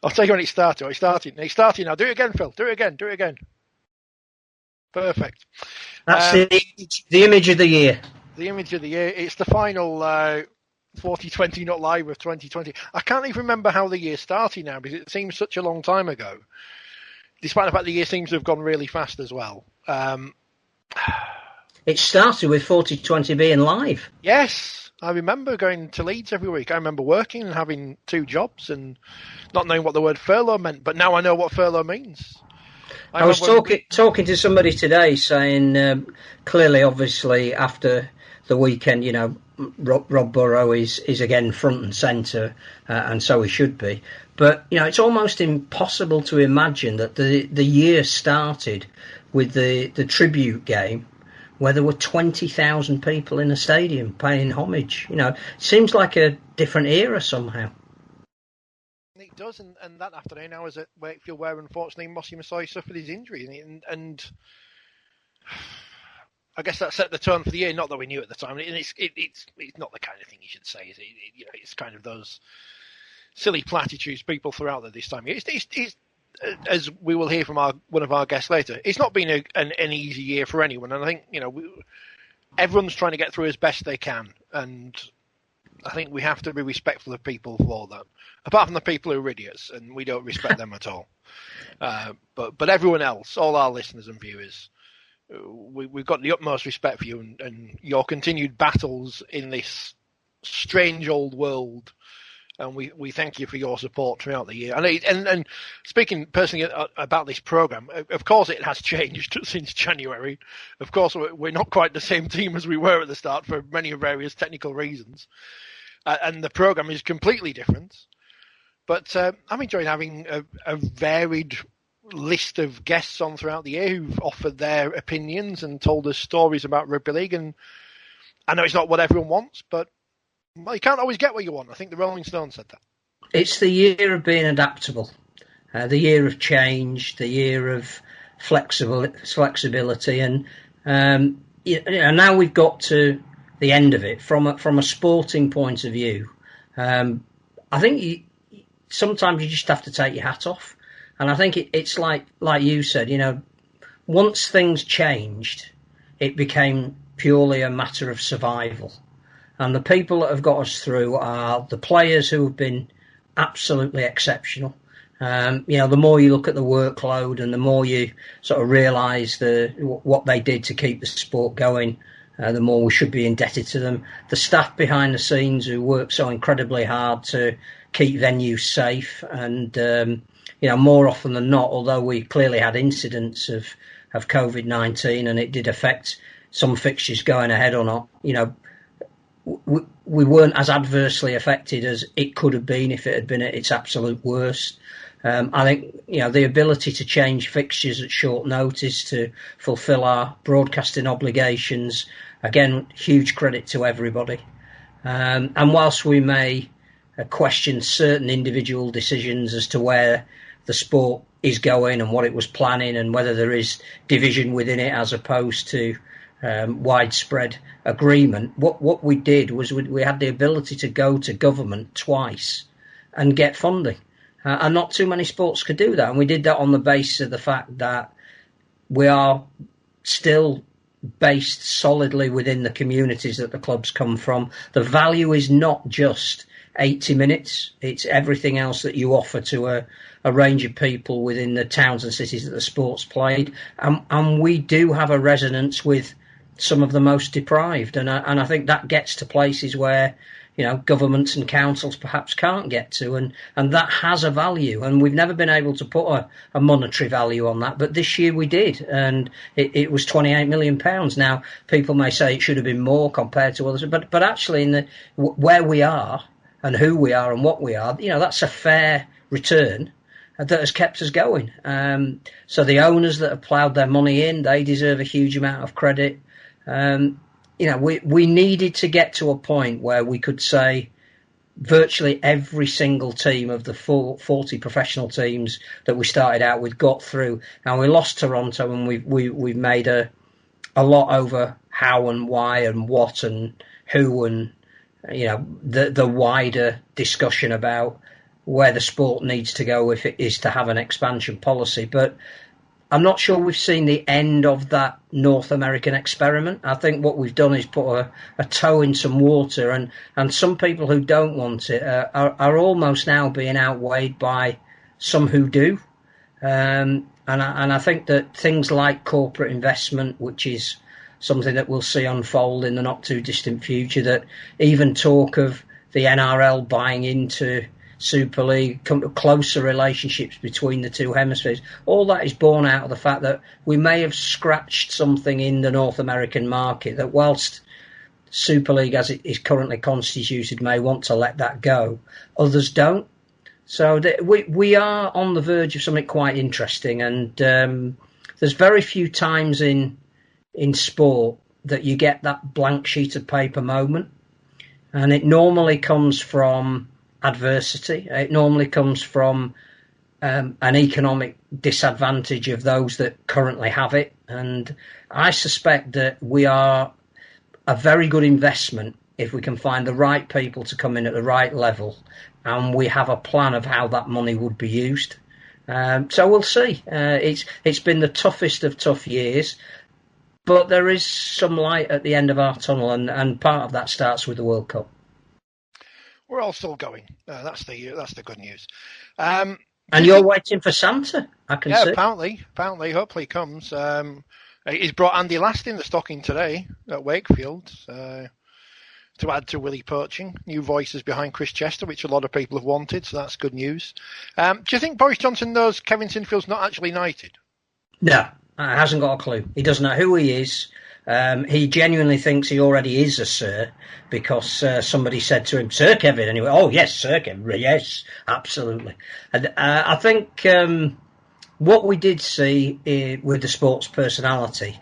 I'll tell you when it started. It's starting now. Do it again, Phil. Do it again. Perfect. That's the image of the year. The image of the year. It's the final 4020 Not Live of 2020. I can't even remember how the year started now because it seems such a long time ago. Despite the fact the year seems to have gone really fast as well. It started with 4020 being live. Yes, I remember going to Leeds every week. I remember working and having 2 jobs and not knowing what the word furlough meant, but now I know what furlough means. I was talking to somebody today saying, clearly, obviously, after the weekend, Rob Burrow is again front and centre, and so he should be. But, it's almost impossible to imagine that the year started with the tribute game where there were 20,000 people in a stadium paying homage. It seems like a different era somehow. It does, and that afternoon I was at Wakefield where unfortunately Mossy Masai suffered his injury, and I guess that set the tone for the year. Not that we knew at the time, and it's not the kind of thing you should say, is it? It's kind of those silly platitudes people throw out there this time. It's as we will hear from one of our guests later. It's not been an easy year for anyone, and I think everyone's trying to get through as best they can, and I think we have to be respectful of people for that. Apart from the people who are idiots, and we don't respect them at all. But everyone else, all our listeners and viewers, we've got the utmost respect for you and your continued battles in this strange old world. And we thank you for your support throughout the year. And speaking personally about this programme, of course it has changed since January. Of course we're not quite the same team as we were at the start for many various technical reasons. And the programme is completely different. But I'm enjoying having a varied list of guests on throughout the year who've offered their opinions and told us stories about rugby league. And I know it's not what everyone wants, but you can't always get what you want. I think the Rolling Stones said that. It's the year of being adaptable, the year of change, the year of flexibility. And now we've got to the end of it from a sporting point of view. I think sometimes you just have to take your hat off. And I think it's like you said, once things changed, it became purely a matter of survival. And the people that have got us through are the players who have been absolutely exceptional. The more you look at the workload and the more you sort of realise what they did to keep the sport going, the more we should be indebted to them. The staff behind the scenes who work so incredibly hard to keep venues safe. And, more often than not, although we clearly had incidents of COVID-19 and it did affect some fixtures going ahead or not, we weren't as adversely affected as it could have been if it had been at its absolute worst. I think, the ability to change fixtures at short notice to fulfil our broadcasting obligations, again, huge credit to everybody. And whilst we may question certain individual decisions as to where the sport is going and what it was planning and whether there is division within it as opposed to widespread agreement, what we did was we had the ability to go to government twice and get funding. And not too many sports could do that. And we did that on the basis of the fact that we are still based solidly within the communities that the clubs come from. The value is not just 80 minutes. It's everything else that you offer to a range of people within the towns and cities that the sport's played. And we do have a resonance with some of the most deprived. And I think that gets to places where, governments and councils perhaps can't get to. And that has a value. And we've never been able to put a monetary value on that. But this year we did. And it was £28 million. Now, people may say it should have been more compared to others. But actually, where we are and who we are and what we are, that's a fair return that has kept us going. So the owners that have ploughed their money in, they deserve a huge amount of credit. We needed to get to a point where we could say virtually every single team of the 40 professional teams that we started out with got through. And we lost Toronto, and we've made a lot over how and why and what and who, and the wider discussion about where the sport needs to go if it is to have an expansion policy. But I'm not sure we've seen the end of that North American experiment. I think what we've done is put a toe in some water, and some people who don't want it are almost now being outweighed by some who do. And I think that things like corporate investment, which is something that we'll see unfold in the not too distant future, that even talk of the NRL buying into Super League, closer relationships between the two hemispheres, all that is born out of the fact that we may have scratched something in the North American market, that whilst Super League as it is currently constituted may want to let that go, others don't. So we are on the verge of something quite interesting, and there's very few times in sport that you get that blank sheet of paper moment, and it normally comes from adversity. It normally comes from an economic disadvantage of those that currently have it, and I suspect that we are a very good investment if we can find the right people to come in at the right level, and we have a plan of how that money would be used. So we'll see. It's been the toughest of tough years, but there is some light at the end of our tunnel, and part of that starts with the World Cup. We're all still going. That's the good news. And you're waiting for Santa, I can see. Yeah, apparently, hopefully he comes. He's brought Andy Last in the stocking today at Wakefield to add to Willie poaching. New voices behind Chris Chester, which a lot of people have wanted, so that's good news. Do you think Boris Johnson knows Kevin Sinfield's not actually knighted? No, hasn't got a clue. He doesn't know who he is. He genuinely thinks he already is a Sir, because somebody said to him, Sir Kevin, anyway. Oh, yes, Sir Kevin, yes, absolutely. And I think what we did see with the sports personality,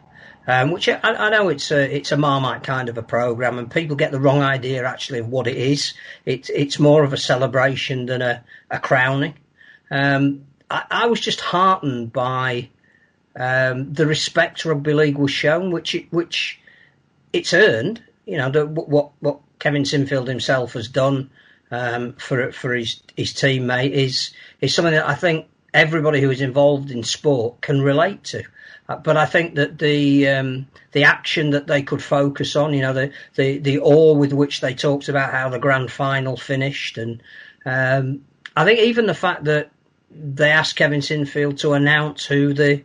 which I know it's a Marmite kind of a programme, and people get the wrong idea actually of what it is. It's more of a celebration than a crowning. I was just heartened by the respect Rugby League was shown, which it's earned. You know, what Kevin Sinfield himself has done for his teammate is something that I think everybody who is involved in sport can relate to. But I think that the action that they could focus on, you know, the awe with which they talked about how the grand final finished, and I think even the fact that they asked Kevin Sinfield to announce who the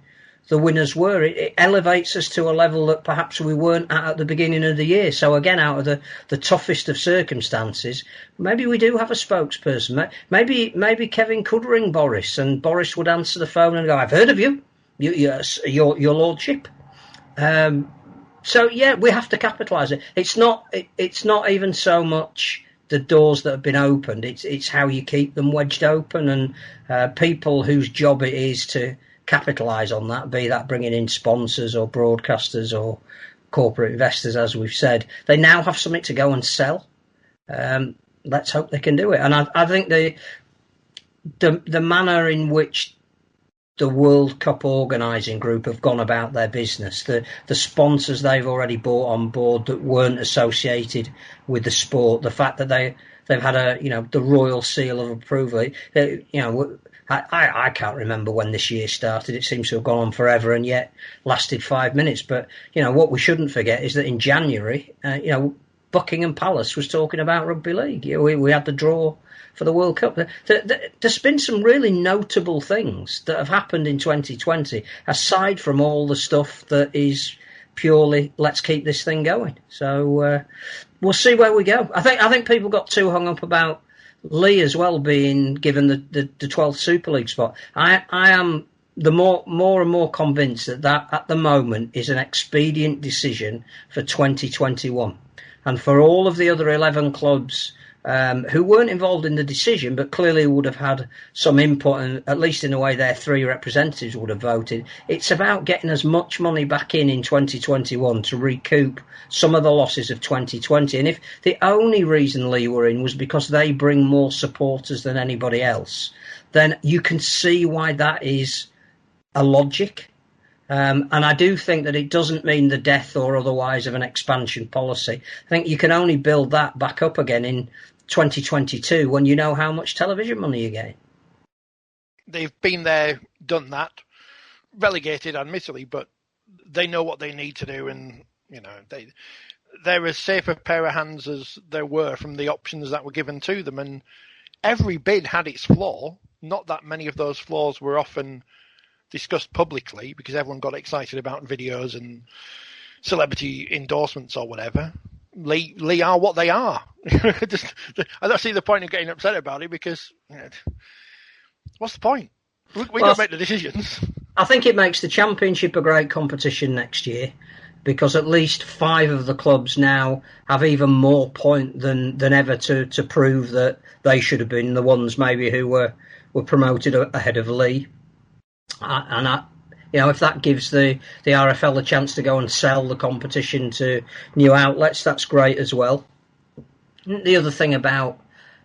winners were, it elevates us to a level that perhaps we weren't at the beginning of the year. So again, out of the toughest of circumstances, maybe we do have a spokesperson. Maybe Kevin could ring Boris, and Boris would answer the phone and go, I've heard of you. Your lordship. So yeah, we have to capitalise it. It's not even so much the doors that have been opened. It's how you keep them wedged open, and people whose job it is to capitalise on that, be that bringing in sponsors or broadcasters or corporate investors, as we've said, they now have something to go and sell. Let's hope they can do it. And I think the manner in which the World Cup organising group have gone about their business, the sponsors they've already brought on board that weren't associated with the sport, the fact that they've had the royal seal of approval. I can't remember when this year started. It seems to have gone on forever and yet lasted 5 minutes. But what we shouldn't forget is that in January, Buckingham Palace was talking about Rugby League. We had the draw for the World Cup. There's been some really notable things that have happened in 2020, aside from all the stuff that is purely let's keep this thing going. So we'll see where we go. I think people got too hung up about Lee as well being given the 12th Super League spot. I am the more and more convinced that at the moment is an expedient decision for 2021, and for all of the other 11 clubs who weren't involved in the decision, but clearly would have had some input, and at least in the way their 3 representatives would have voted. It's about getting as much money back in 2021 to recoup some of the losses of 2020. And if the only reason Lee were in was because they bring more supporters than anybody else, then you can see why that is a logic. And I do think that it doesn't mean the death or otherwise of an expansion policy. I think you can only build that back up again 2022 when you know how much television money you get? They've been there, done that, relegated, admittedly, but they know what they need to do, and they're as safe a pair of hands as there were from the options that were given to them. And every bid had its flaw. Not that many of those flaws were often discussed publicly because everyone got excited about videos and celebrity endorsements or whatever. Lee are what they are. I don't see the point of getting upset about it because what's the point? We don't make the decisions. I think it makes the Championship a great competition next year because at least 5 of the clubs now have even more point than ever to prove that they should have been the ones maybe who were promoted ahead of Lee. If that gives the RFL a chance to go and sell the competition to new outlets, that's great as well. The other thing about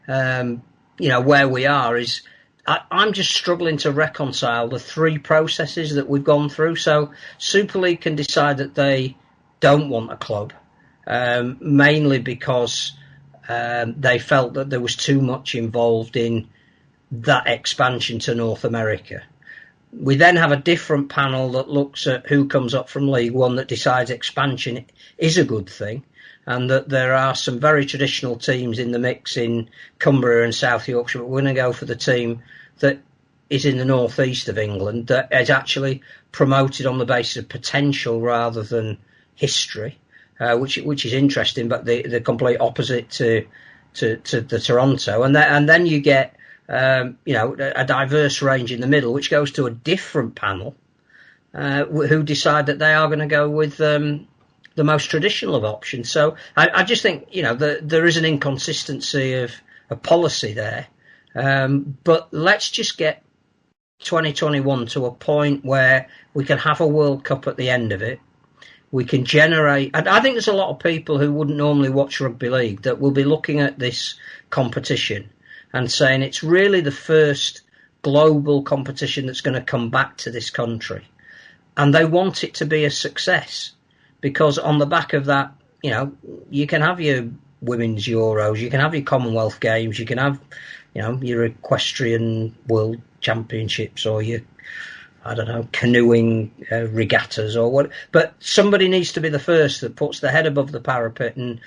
where we are is I'm just struggling to reconcile the 3 processes that we've gone through. So Super League can decide that they don't want a club, mainly because they felt that there was too much involved in that expansion to North America. We then have a different panel that looks at who comes up from League One that decides expansion is a good thing, and that there are some very traditional teams in the mix in Cumbria and South Yorkshire, but we're going to go for the team that is in the northeast of England that is actually promoted on the basis of potential rather than history, which is interesting, but the complete opposite to the Toronto, and then you get a diverse range in the middle, which goes to a different panel who decide that they are going to go with the most traditional of options. So I just think there is an inconsistency of policy there, but let's just get 2021 to a point where we can have a World Cup at the end of it. We can generate, and I think there's a lot of people who wouldn't normally watch Rugby League that will be looking at this competition and saying it's really the first global competition that's going to come back to this country. And they want it to be a success because on the back of that, you can have your Women's Euros, you can have your Commonwealth Games, you can have, your Equestrian World Championships or your, canoeing regattas or what. But somebody needs to be the first that puts their head above the parapet and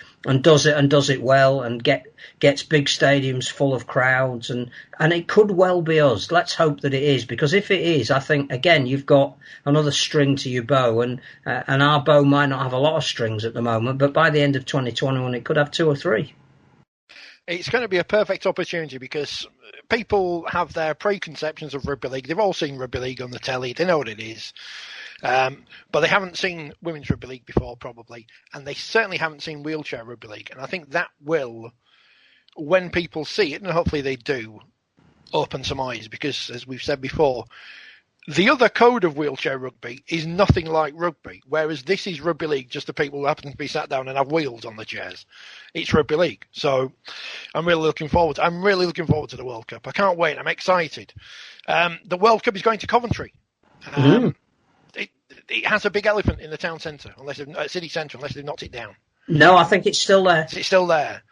does it well and gets big stadiums full of crowds. And it could well be us. Let's hope that it is, because if it is, I think, again, you've got another string to your bow. And our bow might not have a lot of strings at the moment, but by the end of 2021, it could have 2 or 3. It's going to be a perfect opportunity because people have their preconceptions of Rugby League. They've all seen Rugby League on the telly. They know what it is. But they haven't seen Women's Rugby League before, probably. And they certainly haven't seen Wheelchair Rugby League. And I think that will, when people see it, and hopefully they do, open some eyes. Because, as we've said before, the other code of Wheelchair Rugby is nothing like rugby, whereas this is Rugby League, just the people who happen to be sat down and have wheels on the chairs. It's Rugby League. So I'm really looking forward to the World Cup. I can't wait. I'm excited. The World Cup is going to Coventry. It has a big elephant in the town centre, city centre, unless they've knocked it down. No, I think it's still there. It's still there.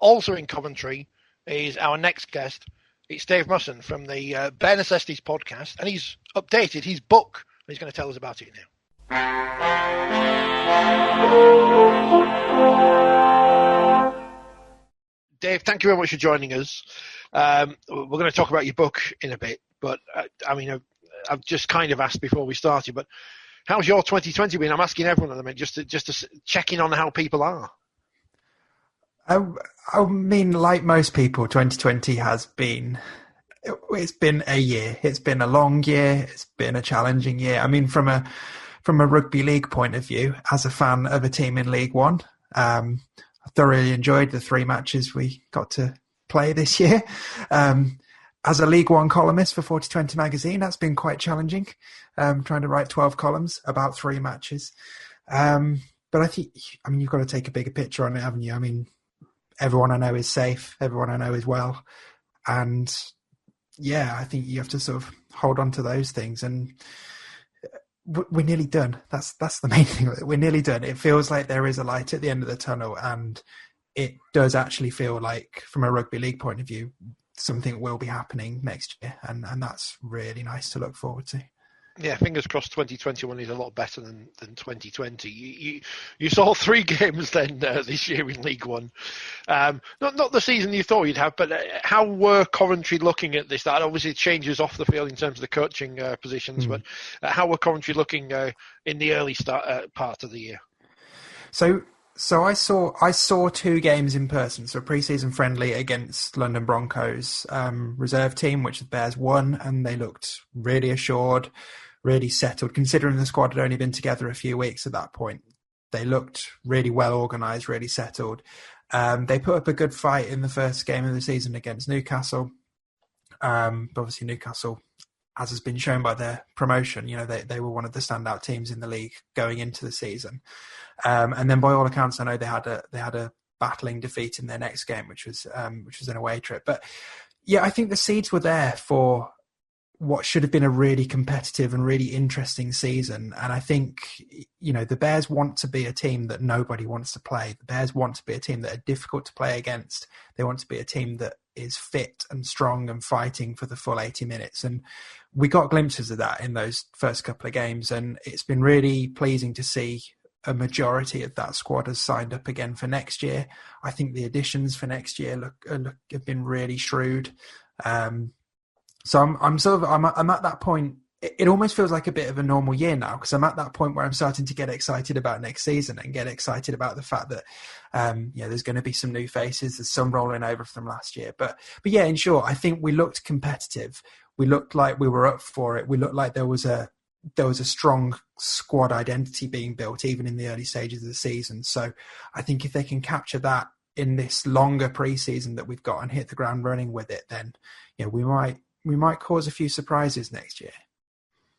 Also in Coventry is our next guest. It's Dave Musson from the Bear Necessities podcast, and he's updated his book, and he's going to tell us about it now. Dave, thank you very much for joining us. We're going to talk about your book in a bit, but I've just kind of asked before we started, but how's your 2020 been? I'm asking everyone at the minute just to check in on how people are. I mean, like most people, 2020 has been, it's been a year. It's been a long year. It's been a challenging year. I mean, from a rugby league point of view, as a fan of a team in League One, I thoroughly enjoyed the 3 matches we got to play this year. As a League One columnist for 4020 magazine, that's been quite challenging, trying to write 12 columns about 3 matches. But I think, you've got to take a bigger picture on it, haven't you? I mean, everyone I know is safe. Everyone I know is well. And yeah, I think you have to sort of hold on to those things. And we're nearly done. That's the main thing. We're nearly done. It feels like there is a light at the end of the tunnel. And it does actually feel like, from a rugby league point of view, something will be happening next year, and that's really nice to look forward to. Yeah, fingers crossed 2021 is a lot better than 2020. You saw 3 games then this year in League One. Not the season you thought you'd have, but how were Coventry looking at this? That obviously changes off the field in terms of the coaching positions, but how were Coventry looking in the early part of the year? So I saw 2 games in person. So a pre-season friendly against London Broncos reserve team, which the Bears won, and they looked really assured, really settled, considering the squad had only been together a few weeks at that point. They looked really well organised, really settled. They put up a good fight in the first game of the season against Newcastle. Obviously Newcastle, as has been shown by their promotion, they were one of the standout teams in the league going into the season. And then by all accounts, I know they had a battling defeat in their next game, which was an away trip. But yeah, I think the seeds were there for what should have been a really competitive and really interesting season. And I think, the Bears want to be a team that nobody wants to play. The Bears want to be a team that are difficult to play against. They want to be a team that is fit and strong and fighting for the full 80 minutes. And we got glimpses of that in those first couple of games. And it's been really pleasing to see a majority of that squad has signed up again for next year. I think the additions for next year have been really shrewd. So I'm at that point. It almost feels like a bit of a normal year now, because I'm at that point where I'm starting to get excited about next season and get excited about the fact that there's going to be some new faces. There's some rolling over from last year, but yeah, in short, I think we looked competitive. We looked like we were up for it. We looked like there was a strong squad identity being built even in the early stages of the season. So I think if they can capture that in this longer pre-season that we've got and hit the ground running with it, then we might cause a few surprises next year.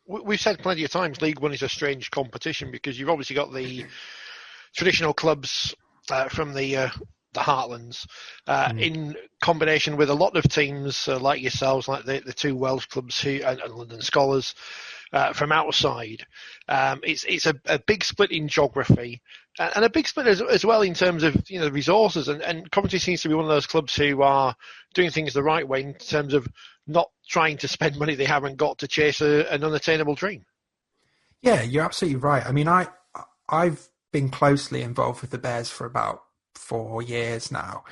We've said plenty of times League One is a strange competition, because you've obviously got the traditional clubs from the Heartlands in combination with a lot of teams like yourselves, like the 2 Welsh clubs and London Scholars from outside. It's a big split in geography and a big split as well in terms of resources. And Coventry seems to be one of those clubs who are doing things the right way in terms of not trying to spend money they haven't got to chase an unattainable dream. Yeah, you're absolutely right. I mean, I've been closely involved with the Bears for about 4 years now.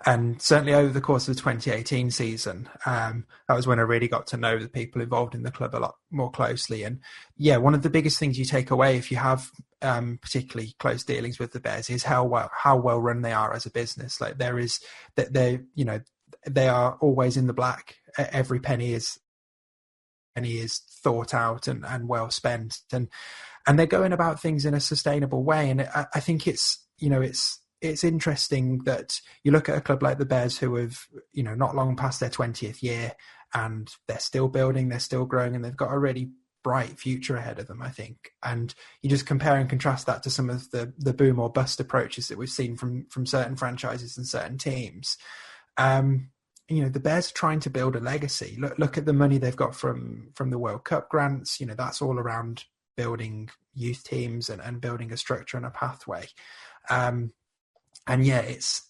And certainly over the course of the 2018 season, that was when I really got to know the people involved in the club a lot more closely. And yeah, one of the biggest things you take away if you have particularly close dealings with the Bears is how well run they are as a business. Like they are always in the black. Every penny is thought out and well spent, and they're going about things in a sustainable way. And I think it's interesting that you look at a club like the Bears, who have not long past their 20th year, and they're still building, they're still growing, and they've got a really bright future ahead of them, I think. And you just compare and contrast that to some of the boom or bust approaches that we've seen from certain franchises and certain teams. The Bears are trying to build a legacy. Look at the money they've got from the World Cup grants. That's all around building youth teams and building a structure and a pathway. And yeah, it's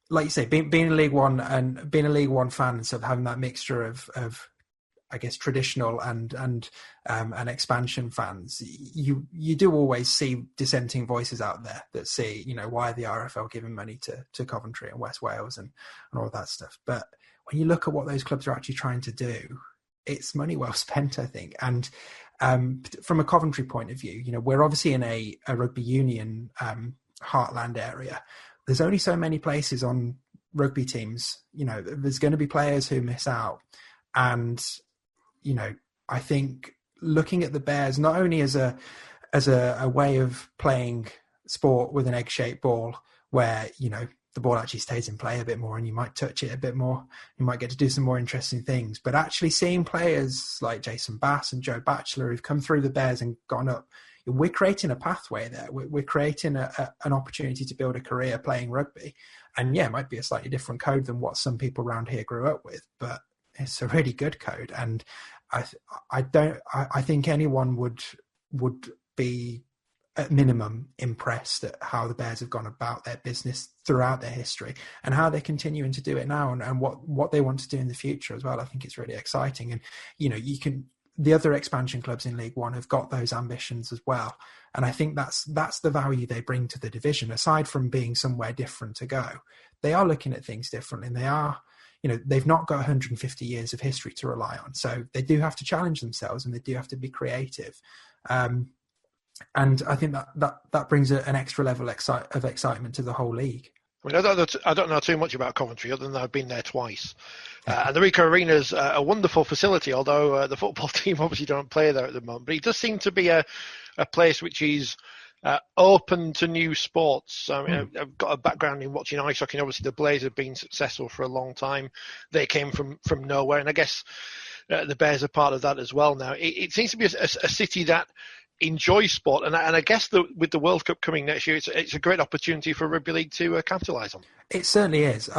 like you say, being a League One and being a League One fan, and sort of having that mixture of I guess traditional and expansion fans. You do always see dissenting voices out there that say, why are the RFL giving money to Coventry and West Wales and all that stuff. But when you look at what those clubs are actually trying to do, it's money well spent, I think. And from a Coventry point of view, we're obviously in a rugby union heartland area. There's only so many places on rugby teams. There's going to be players who miss out. And, I think looking at the Bears, not only as a way of playing sport with an egg-shaped ball where, the ball actually stays in play a bit more and you might touch it a bit more, you might get to do some more interesting things, but actually seeing players like Jason Bass and Joe Batchelor who've come through the Bears and gone up, we're creating a pathway there. We're creating an opportunity to build a career playing rugby. And yeah, it might be a slightly different code than what some people around here grew up with, but it's a really good code. And I think anyone would be at minimum impressed at how the Bears have gone about their business throughout their history and how they're continuing to do it now, and what they want to do in the future as well. I think it's really exciting. And, the other expansion clubs in League One have got those ambitions as well. And I think that's the value they bring to the division. Aside from being somewhere different to go, they are looking at things differently, and they are, they've not got 150 years of history to rely on. So they do have to challenge themselves, and they do have to be creative. And I think that brings an extra level of excitement to the whole league. I mean, I don't know too much about Coventry other than I've been there twice. And the Ricoh Arena is a wonderful facility, although the football team obviously don't play there at the moment. But it does seem to be a place which is open to new sports. I mean, I've got a background in watching ice hockey. Obviously, the Blaze have been successful for a long time. They came from nowhere, and I guess the Bears are part of that as well now. It seems to be a city that enjoy sport, and I guess with the World Cup coming next year, it's a great opportunity for Rugby League to capitalise on. It certainly is.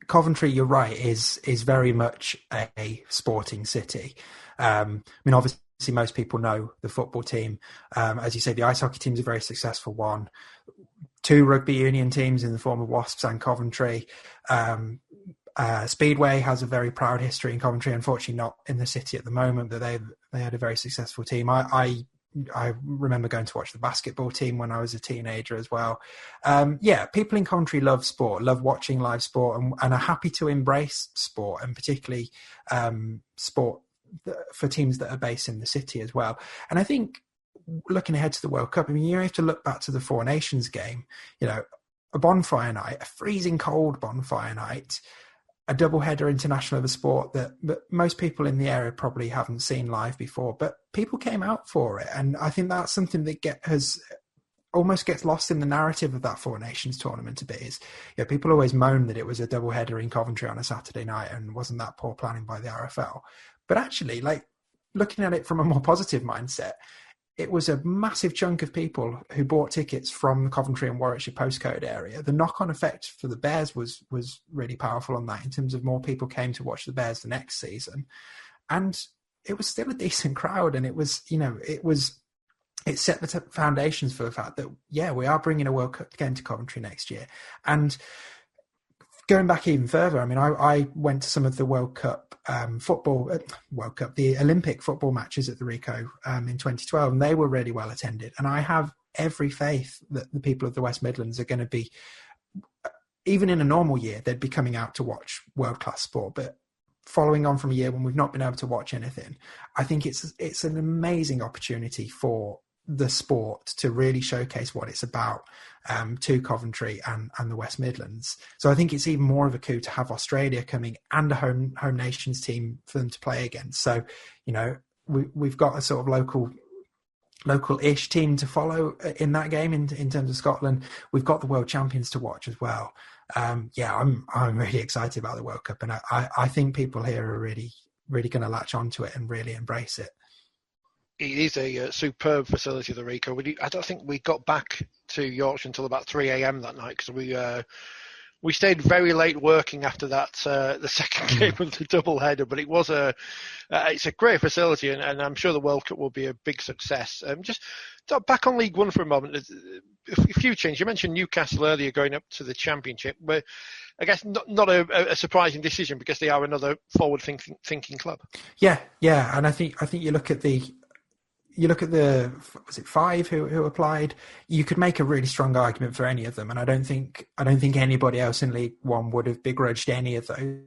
Coventry, you're right, is very much a sporting city. I mean, obviously, most people know the football team. As you say, the ice hockey team is a very successful one. 2 rugby union teams in the form of Wasps and Coventry. Speedway has a very proud history in Coventry. Unfortunately, not in the city at the moment, but they had a very successful team. I remember going to watch the basketball team when I was a teenager as well. People in Coventry love sport, love watching live sport, and are happy to embrace sport, and particularly sport for teams that are based in the city as well. And I think looking ahead to the World Cup, I mean, you have to look back to the Four Nations game, a bonfire night, a freezing cold bonfire night, a double-header international of a sport that most people in the area probably haven't seen live before, but people came out for it. And I think that's something that almost gets lost in the narrative of that Four Nations tournament a bit. Is, people always moan that it was a double-header in Coventry on a Saturday night and wasn't that poor planning by the RFL. But actually, looking at it from a more positive mindset, it was a massive chunk of people who bought tickets from the Coventry and Warwickshire postcode area. The knock-on effect for the Bears was really powerful on that, in terms of more people came to watch the Bears the next season. And it was still a decent crowd, and it set the foundations for the fact that, we are bringing a World Cup game to Coventry next year. And going back even further, I mean, I went to some of the World Cup the Olympic football matches at the Ricoh in 2012, and they were really well attended. And I have every faith that the people of the West Midlands are going to be, even in a normal year, they'd be coming out to watch world-class sport. But following on from a year when we've not been able to watch anything, I think it's an amazing opportunity for the sport to really showcase what it's about to Coventry and the West Midlands. So I think it's even more of a coup to have Australia coming and a home nations team for them to play against. So, we've got a sort of local-ish team to follow in that game in terms of Scotland. We've got the world champions to watch as well. I'm really excited about the World Cup, and I think people here are really, really going to latch onto it and really embrace it. It is a superb facility, the Ricoh. I don't think we got back to Yorkshire until about 3 a.m. that night, because we stayed very late working after that, the second game of the doubleheader. But it was it's a great facility, and I'm sure the World Cup will be a big success. Just back on League One for a moment. A few changes. You mentioned Newcastle earlier going up to the Championship, but I guess not a surprising decision, because they are another forward-thinking club. Yeah, and I think you look at the was it 5 who applied? You could make a really strong argument for any of them, and I don't think anybody else in League One would have begrudged any of those.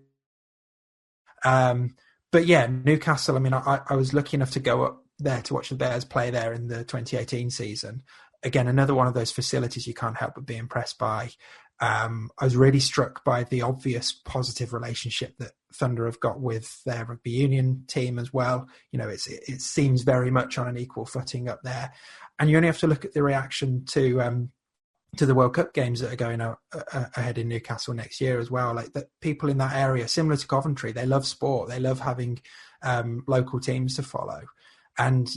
But yeah, Newcastle. I mean, I was lucky enough to go up there to watch the Bears play there in the 2018 season. Again, another one of those facilities you can't help but be impressed by. I was really struck by the obvious positive relationship that Thunder have got with their rugby union team as well. It seems very much on an equal footing up there. And you only have to look at the reaction to the World Cup games that are going ahead in Newcastle next year as well. Like, that people in that area, similar to Coventry, they love sport. They love having local teams to follow. And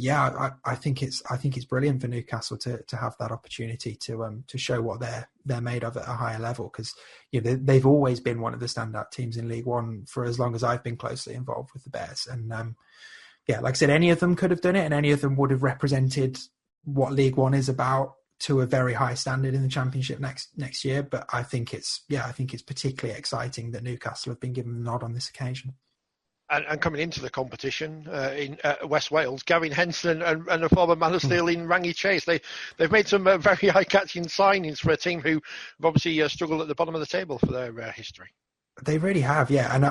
I think it's brilliant for Newcastle to have that opportunity to show what they're made of at a higher level, because they've always been one of the standout teams in League One for as long as I've been closely involved with the Bears. And like I said, any of them could have done it, and any of them would have represented what League One is about to a very high standard in the Championship next year. But I think it's particularly exciting that Newcastle have been given the nod on this occasion. And coming into the competition in West Wales, Gavin Henson and a former Man of Steel in Rangi Chase, they've made some very eye-catching signings for a team who have obviously struggled at the bottom of the table for their history. They really have, yeah. And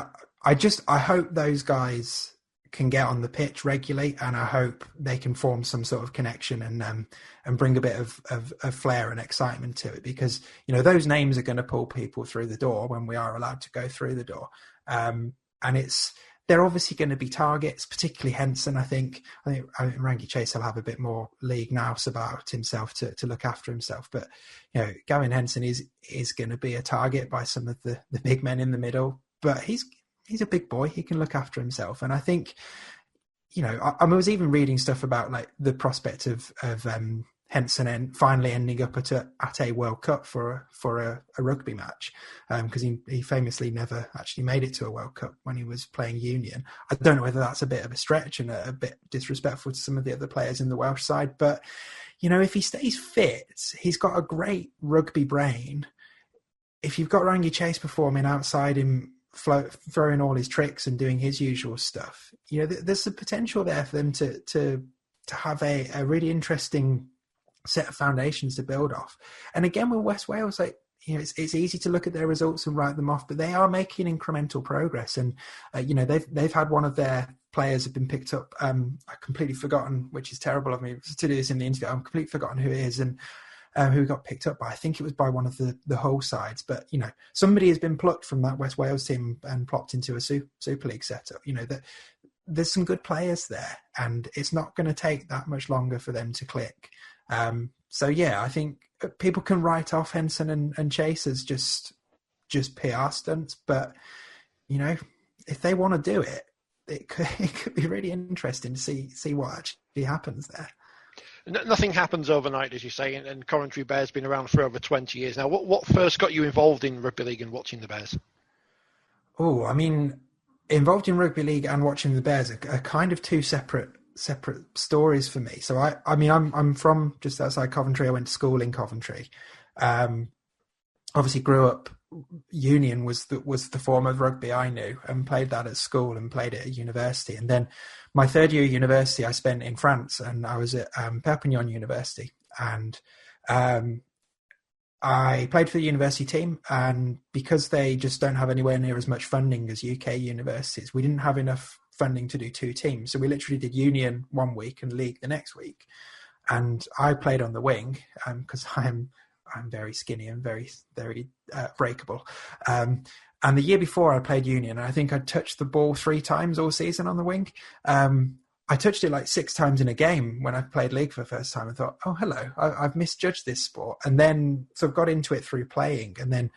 I hope those guys can get on the pitch regularly, and I hope they can form some sort of connection and bring a bit of flair and excitement to it, because those names are going to pull people through the door when we are allowed to go through the door, and they're obviously going to be targets, particularly Henson. I think Rangi Chase will have a bit more league nous about himself to look after himself. But, Gavin Henson is going to be a target by some of the big men in the middle. But he's a big boy. He can look after himself. And I think, I was even reading stuff about like the prospect of Henson finally ending up at a World Cup for a rugby match, because he famously never actually made it to a World Cup when he was playing Union. I don't know whether that's a bit of a stretch and a bit disrespectful to some of the other players in the Welsh side, but if he stays fit, he's got a great rugby brain. If you've got Rangi Chase performing outside him, throwing all his tricks and doing his usual stuff, there's the potential there for them to have a really interesting set of foundations to build off. And again, with West Wales, it's easy to look at their results and write them off, but they are making incremental progress. And they've had one of their players have been picked up. I've completely forgotten, which is terrible of me to do this in the interview. I've completely forgotten who it is and who got picked up by. I think it was by one of the whole sides. But somebody has been plucked from that West Wales team and plopped into a Super League setup. That there's some good players there, and it's not going to take that much longer for them to click. I think people can write off Henson and Chase as just PR stunts, but if they want to do it, it could be really interesting to see what actually happens there. Nothing happens overnight, as you say, and Coventry Bears been around for over 20 years now. What first got you involved in rugby league and watching the Bears? Oh, I mean, involved in rugby league and watching the Bears are kind of two separate stories for me. So I'm from just outside Coventry. I went to school in Coventry. Obviously grew up. Union was the form of rugby I knew, and played that at school and played it at university. And then my third year at university I spent in France, and I was at Perpignan University, and I played for the university team, and because they just don't have anywhere near as much funding as UK universities, we didn't have enough funding to do two teams. So we literally did Union one week and League the next week. And I played on the wing because I'm very skinny and very, very breakable. And the year before I played Union, I think I touched the ball 3 times all season on the wing. I touched it like 6 times in a game when I played League for the first time. I thought, oh, hello, I've misjudged this sport. And then sort of got into it through playing. And then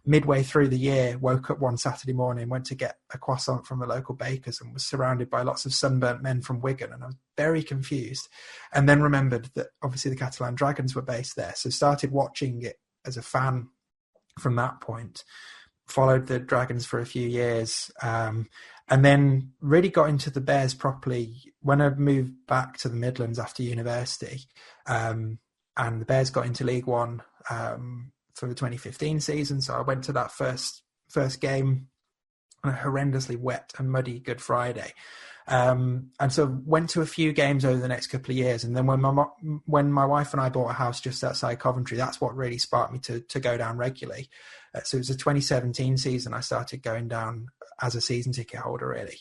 midway through the year, woke up one Saturday morning, went to get a croissant from a local baker's and was surrounded by lots of sunburnt men from Wigan. And I was very confused. And then remembered that obviously the Catalan Dragons were based there. So started watching it as a fan from that point. Followed the Dragons for a few years. And then really got into the Bears properly when I moved back to the Midlands after university. And the Bears got into League One for the 2015 season. So I went to that first game on a horrendously wet and muddy Good Friday. And so went to a few games over the next couple of years. And then when my wife and I bought a house just outside Coventry, that's what really sparked me to go down regularly. So it was a 2017 season I started going down as a season ticket holder, really.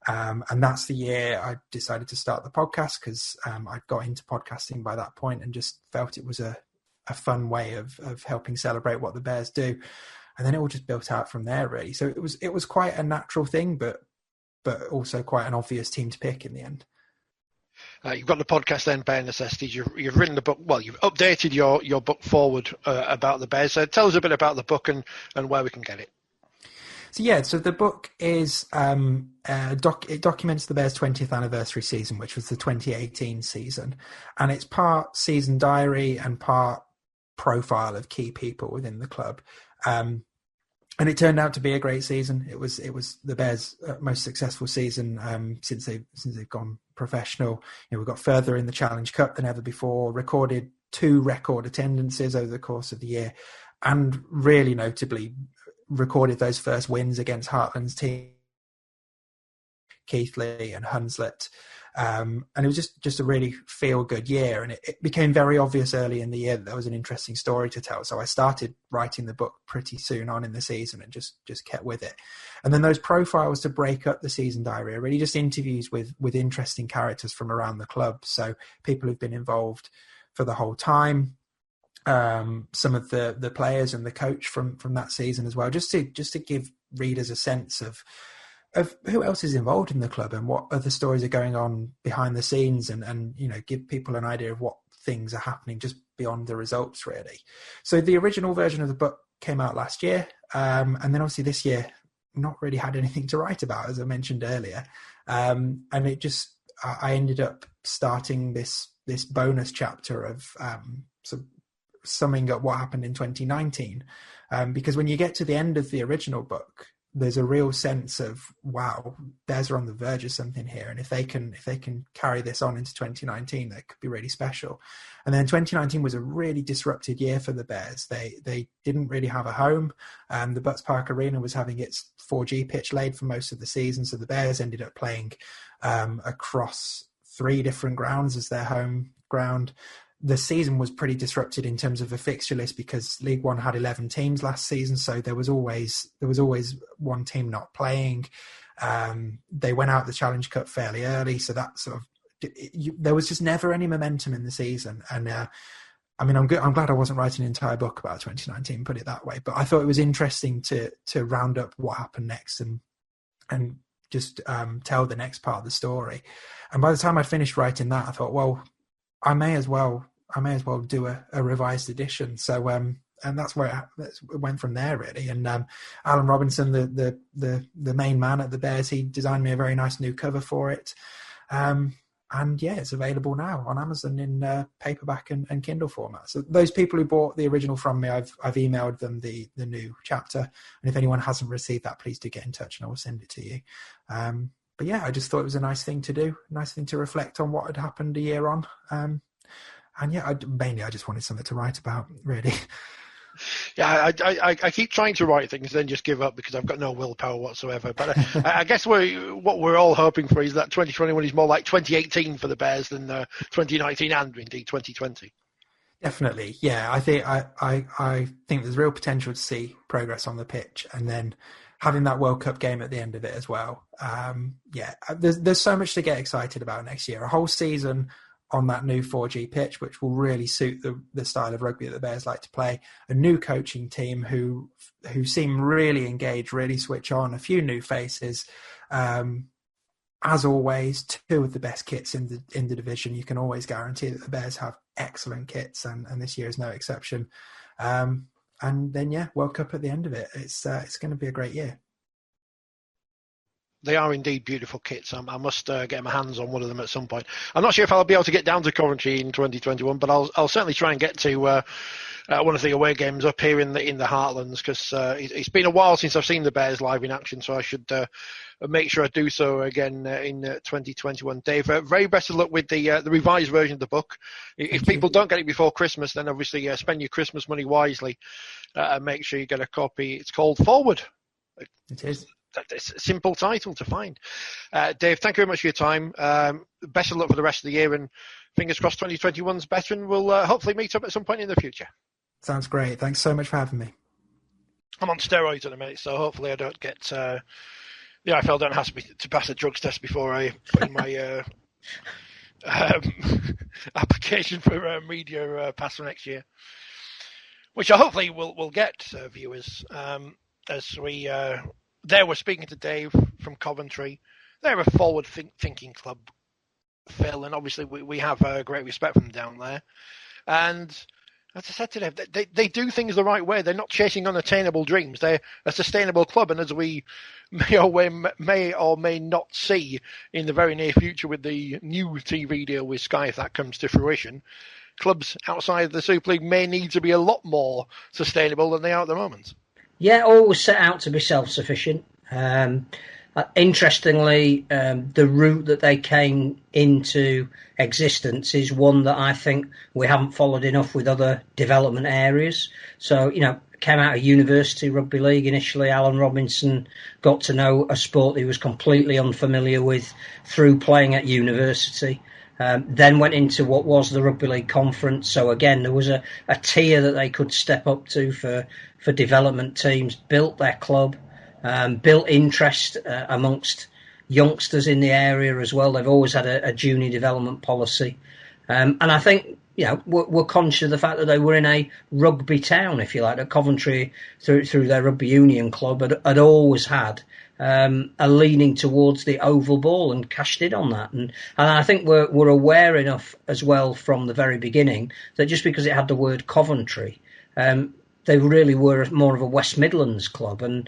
And that's the year I decided to start the podcast, because I got into podcasting by that point and just felt it was a fun way of helping celebrate what the Bears do. And then it all just built out from there, really. So it was quite a natural thing, but also quite an obvious team to pick in the end. You've got the podcast then, Bear Necessities. You've written the book. Well, you've updated your book forward about the Bears. Tell us a bit about the book and where we can get it. So the book is it documents the Bears' 20th anniversary season, which was the 2018 season, and it's part season diary and part profile of key people within the club. And it turned out to be a great season. It was the Bears' most successful season since they've gone professional. We've got further in the Challenge Cup than ever before, recorded 2 record attendances over the course of the year, and really notably recorded those first wins against Heartland's team, Keighley and Hunslet. And it was just a really feel-good year. And it became very obvious early in the year that there was an interesting story to tell. So I started writing the book pretty soon on in the season and just kept with it. And then those profiles to break up the season diary are really just interviews with interesting characters from around the club. So people who've been involved for the whole time, some of the players and the coach from that season as well, just to give readers a sense of who else is involved in the club and what other stories are going on behind the scenes, and give people an idea of what things are happening just beyond the results, really. So the original version of the book came out last year, and then obviously this year not really had anything to write about, as I mentioned earlier, and I ended up starting this bonus chapter of sort of summing up what happened in 2019, because when you get to the end of the original book, there's a real sense of, wow, Bears are on the verge of something here, and if they can carry this on into 2019, that could be really special. And then 2019 was a really disrupted year for the Bears. They didn't really have a home. The Butts Park Arena was having its 4G pitch laid for most of the season, so the Bears ended up playing across 3 different grounds as their home ground. The season was pretty disrupted in terms of the fixture list because League One had 11 teams last season, so there was always one team not playing. They went out the Challenge Cup fairly early, so that sort of there was just never any momentum in the season. And I'm glad I wasn't writing an entire book about 2019, put it that way. But I thought it was interesting to round up what happened next and just tell the next part of the story. And by the time I finished writing that, I thought, well, I may as well do a revised edition. So, and that's where it went from there, really. And Alan Robinson, the main man at the Bears, he designed me a very nice new cover for it. And yeah, it's available now on Amazon in paperback and Kindle format. So those people who bought the original from me, I've emailed them the new chapter. And if anyone hasn't received that, please do get in touch and I will send it to you. But yeah, I just thought it was a nice thing to do, nice thing to reflect on what had happened a year on. And yeah, I just wanted something to write about, really. Yeah, I keep trying to write things, then just give up because I've got no willpower whatsoever. But I guess what we're all hoping for is that 2021 is more like 2018 for the Bears than 2019 and indeed 2020. Definitely, yeah. I think there's real potential to see progress on the pitch, and then having that World Cup game at the end of it as well. Yeah, there's so much to get excited about next year. A whole season on that new 4G pitch, which will really suit the style of rugby that the Bears like to play. A new coaching team who seem really engaged, really switch on. A few new faces. As always, 2 of the best kits in the division. You can always guarantee that the Bears have excellent kits, and this year is no exception. And then, yeah, World Cup at the end of it. It's going to be a great year. They are indeed beautiful kits. I must get my hands on one of them at some point. I'm not sure if I'll be able to get down to Coventry in 2021, but I'll certainly try and get to one of the away games up here in the Heartlands, because it's been a while since I've seen the Bears live in action, so I should make sure I do so again in 2021. Dave, very best of luck with the revised version of the book. If people don't get it before Christmas, then obviously spend your Christmas money wisely and make sure you get a copy. It's called Forward. It is. It's a simple title to find. Dave, thank you very much for your time. Best of luck for the rest of the year, and fingers crossed 2021's better, and we'll hopefully meet up at some point in the future. Sounds great. Thanks so much for having me. I'm on steroids at a minute, so hopefully I don't get... the IFL don't ask me to pass a drugs test before I put in my application for media pass for next year, which I hopefully will get, viewers, as we... There we're speaking to Dave from Coventry. They're a forward-thinking club, Phil, and obviously we have great respect for them down there. And as I said to Dave, they do things the right way. They're not chasing unattainable dreams. They're a sustainable club, and as we may or may not see in the very near future with the new TV deal with Sky, if that comes to fruition, clubs outside of the Super League may need to be a lot more sustainable than they are at the moment. Yeah, always set out to be self-sufficient. Interestingly, the route that they came into existence is one that I think we haven't followed enough with other development areas. So, came out of university, Rugby League initially. Alan Robinson got to know a sport he was completely unfamiliar with through playing at university. Then went into what was the Rugby League Conference. So again, there was a tier that they could step up to for development teams, built their club, built interest amongst youngsters in the area as well. They've always had a junior development policy. And I think, we're conscious of the fact that they were in a rugby town, if you like, that Coventry, through their rugby union club, had always had a leaning towards the oval ball and cashed in on that. And I think we're aware enough as well from the very beginning that just because it had the word Coventry, they really were more of a West Midlands club and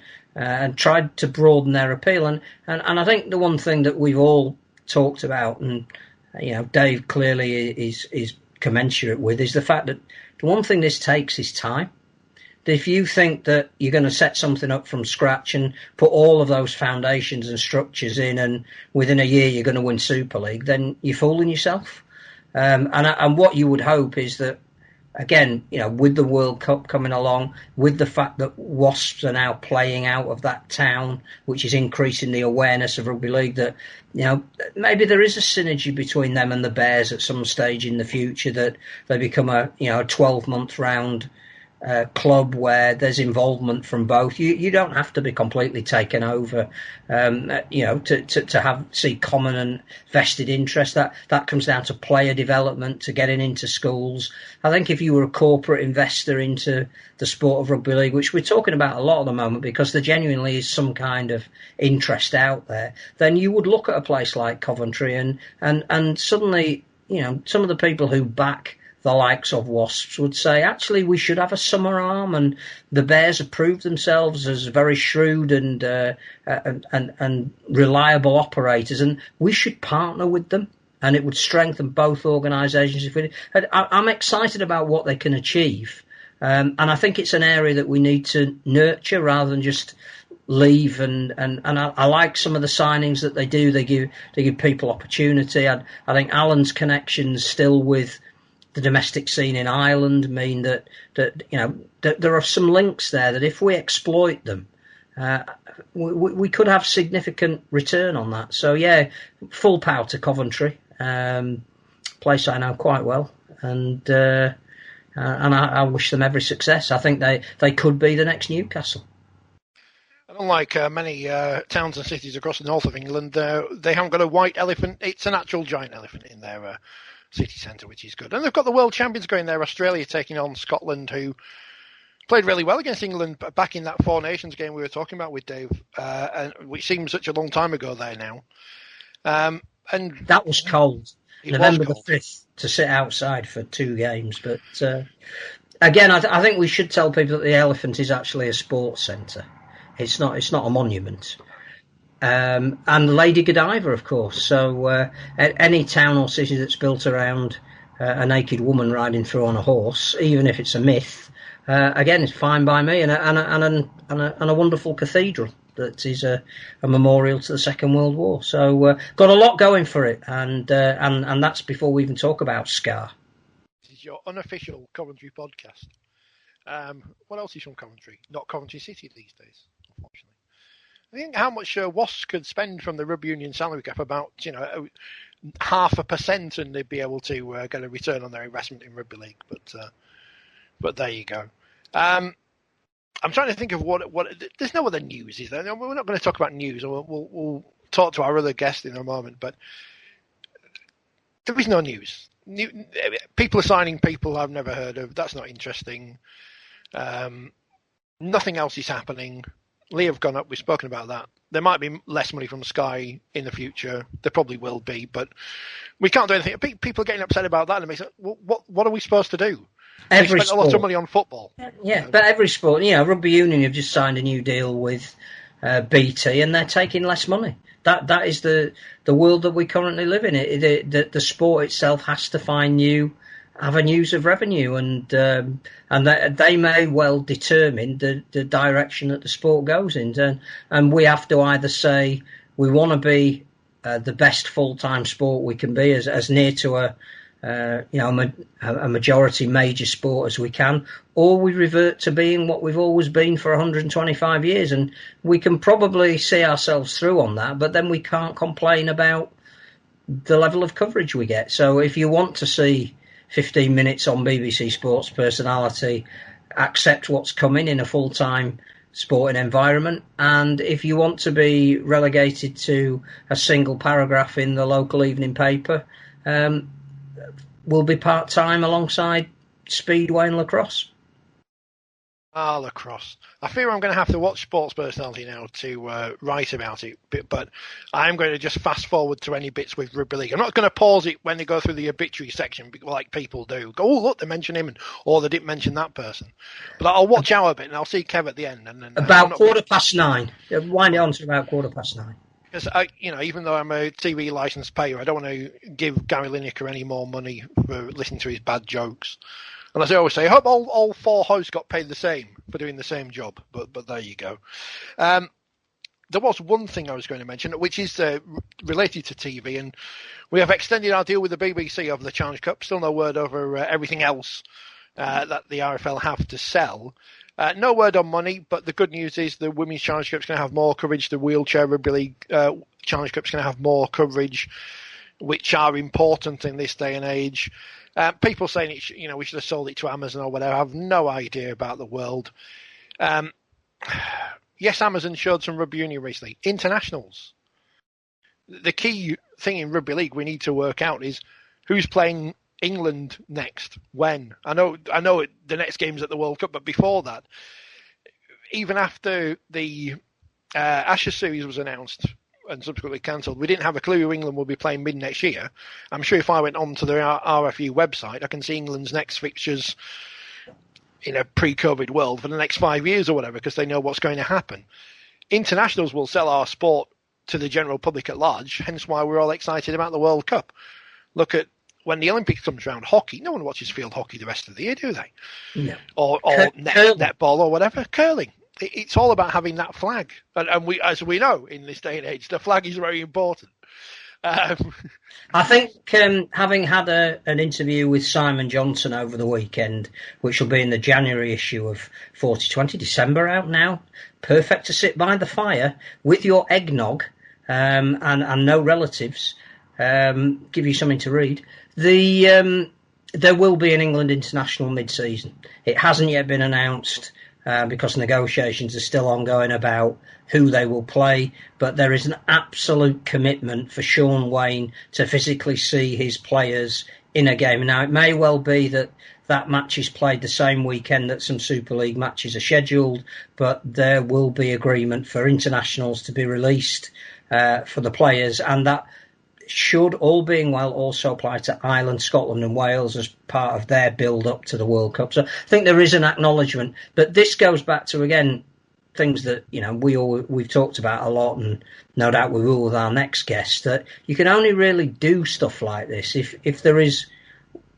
tried to broaden their appeal. And I think the one thing that we've all talked about, and Dave clearly is commensurate with, is the fact that the one thing this takes is time. If you think that you're going to set something up from scratch and put all of those foundations and structures in, and within a year you're going to win Super League, then you're fooling yourself. And what you would hope is that, again, with the World Cup coming along, with the fact that Wasps are now playing out of that town, which is increasing the awareness of Rugby League, that, maybe there is a synergy between them and the Bears at some stage in the future, that they become a 12-month round club where there's involvement from both. You don't have to be completely taken over, to see common and vested interest. That comes down to player development, to getting into schools. I think if you were a corporate investor into the sport of rugby league, which we're talking about a lot at the moment because there genuinely is some kind of interest out there, then you would look at a place like Coventry and suddenly, some of the people who back the likes of Wasps would say, actually, we should have a summer arm, and the Bears have proved themselves as very shrewd and reliable operators, and we should partner with them, and it would strengthen both organisations. I'm excited about what they can achieve, and I think it's an area that we need to nurture rather than just leave. And I like some of the signings that they do. They give people opportunity. I think Alan's connections still with the domestic scene in Ireland mean that there are some links there that if we exploit them, we could have significant return on that. So yeah, full power to Coventry, place I know quite well, and I wish them every success. I think they could be the next Newcastle. Unlike many towns and cities across the north of England, they haven't got a white elephant. It's an actual giant elephant in their city centre, which is good. And they've got the world champions going there, Australia taking on Scotland, who played really well against England back in that Four Nations game we were talking about with Dave, which seems such a long time ago there now. And that was cold. November the 5th, to sit outside for 2 games. But again, I think we should tell people that the elephant is actually a sports centre. It's not a monument. And Lady Godiva, of course. So any town or city that's built around a naked woman riding through on a horse, even if it's a myth, again, it's fine by me. And a wonderful cathedral that is a memorial to the Second World War. So got a lot going for it, and that's before we even talk about Scar. This is your unofficial Coventry podcast. What else is from Coventry? Not Coventry City these days, unfortunately. I think how much Wasps could spend from the Rugby Union salary cap, about 0.5%, and they'd be able to get a return on their investment in Rugby League. But there you go. I'm trying to think of what. There's no other news, is there? We're not going to talk about news. We'll talk to our other guest in a moment. But there is no news. People are signing people I've never heard of. That's not interesting. Nothing else is happening. Lee have gone up. We've spoken about that. There might be less money from Sky in the future. There probably will be, but we can't do anything. People are getting upset about that, and they say, well, what are we supposed to do? They spent a lot of money on football. Yeah, but every sport, Rugby Union have just signed a new deal with BT, and they're taking less money. That is the world that we currently live in. The sport itself has to find new avenues of revenue, and they may well determine the direction that the sport goes in, and we have to either say we want to be the best full-time sport we can be, as near to a majority major sport as we can, or we revert to being what we've always been for 125 years, and we can probably see ourselves through on that, but then we can't complain about the level of coverage we get. So if you want to see 15 minutes on BBC Sports Personality, accept what's coming in a full-time sporting environment, and if you want to be relegated to a single paragraph in the local evening paper, will be part-time alongside Speedway and lacrosse. Lacrosse. I fear I'm going to have to watch Sports Personality now to write about it, but I'm going to just fast forward to any bits with Rugby League. I'm not going to pause it when they go through the obituary section like people do. Go, oh, look, they mention him, or they didn't mention that person. But I'll watch our bit, and I'll see Kev at the end. And about 9:15. Wind it on to about 9:15. Because even though I'm a TV licence payer, I don't want to give Gary Lineker any more money for listening to his bad jokes. And as I always say, I hope all four hosts got paid the same for doing the same job. But there you go. There was one thing I was going to mention, which is related to TV, and we have extended our deal with the BBC over the Challenge Cup. Still no word over everything else that the RFL have to sell. No word on money, but the good news is the Women's Challenge Cup is going to have more coverage. The Wheelchair Rugby League Challenge Cup is going to have more coverage, which are important in this day and age. People saying we should have sold it to Amazon or whatever. I have no idea about the world. Yes, Amazon showed some rugby union recently. Internationals. The key thing in Rugby League we need to work out is who's playing England next, when. I know the next game's at the World Cup, but before that, even after the Ashes series was announced and subsequently cancelled, we didn't have a clue who England will be playing mid next year. I'm sure if I went on to the RFU website, I can see England's next fixtures in a pre-COVID world for the next 5 years or whatever, because they know what's going to happen. Internationals will sell our sport to the general public at large, hence why we're all excited about the World Cup. Look at when the Olympics comes around, hockey, no one watches field hockey the rest of the year, do they? No. Or netball or whatever. Curling. It's all about having that flag. And we, as we know in this day and age, the flag is very important. I think having had an interview with Simon Johnson over the weekend, which will be in the January issue of 4020, December out now, perfect to sit by the fire with your eggnog and no relatives, give you something to read. There will be an England international mid-season. It hasn't yet been announced because negotiations are still ongoing about who they will play, but there is an absolute commitment for Sean Wayne to physically see his players in a game. Now, it may well be that match is played the same weekend that some Super League matches are scheduled, but there will be agreement for internationals to be released for the players, and that should, all being well, also apply to Ireland, Scotland and Wales as part of their build-up to the World Cup. So I think there is an acknowledgement. But this goes back to, again, things that we've talked about a lot, and no doubt we will with our next guest, that you can only really do stuff like this if there is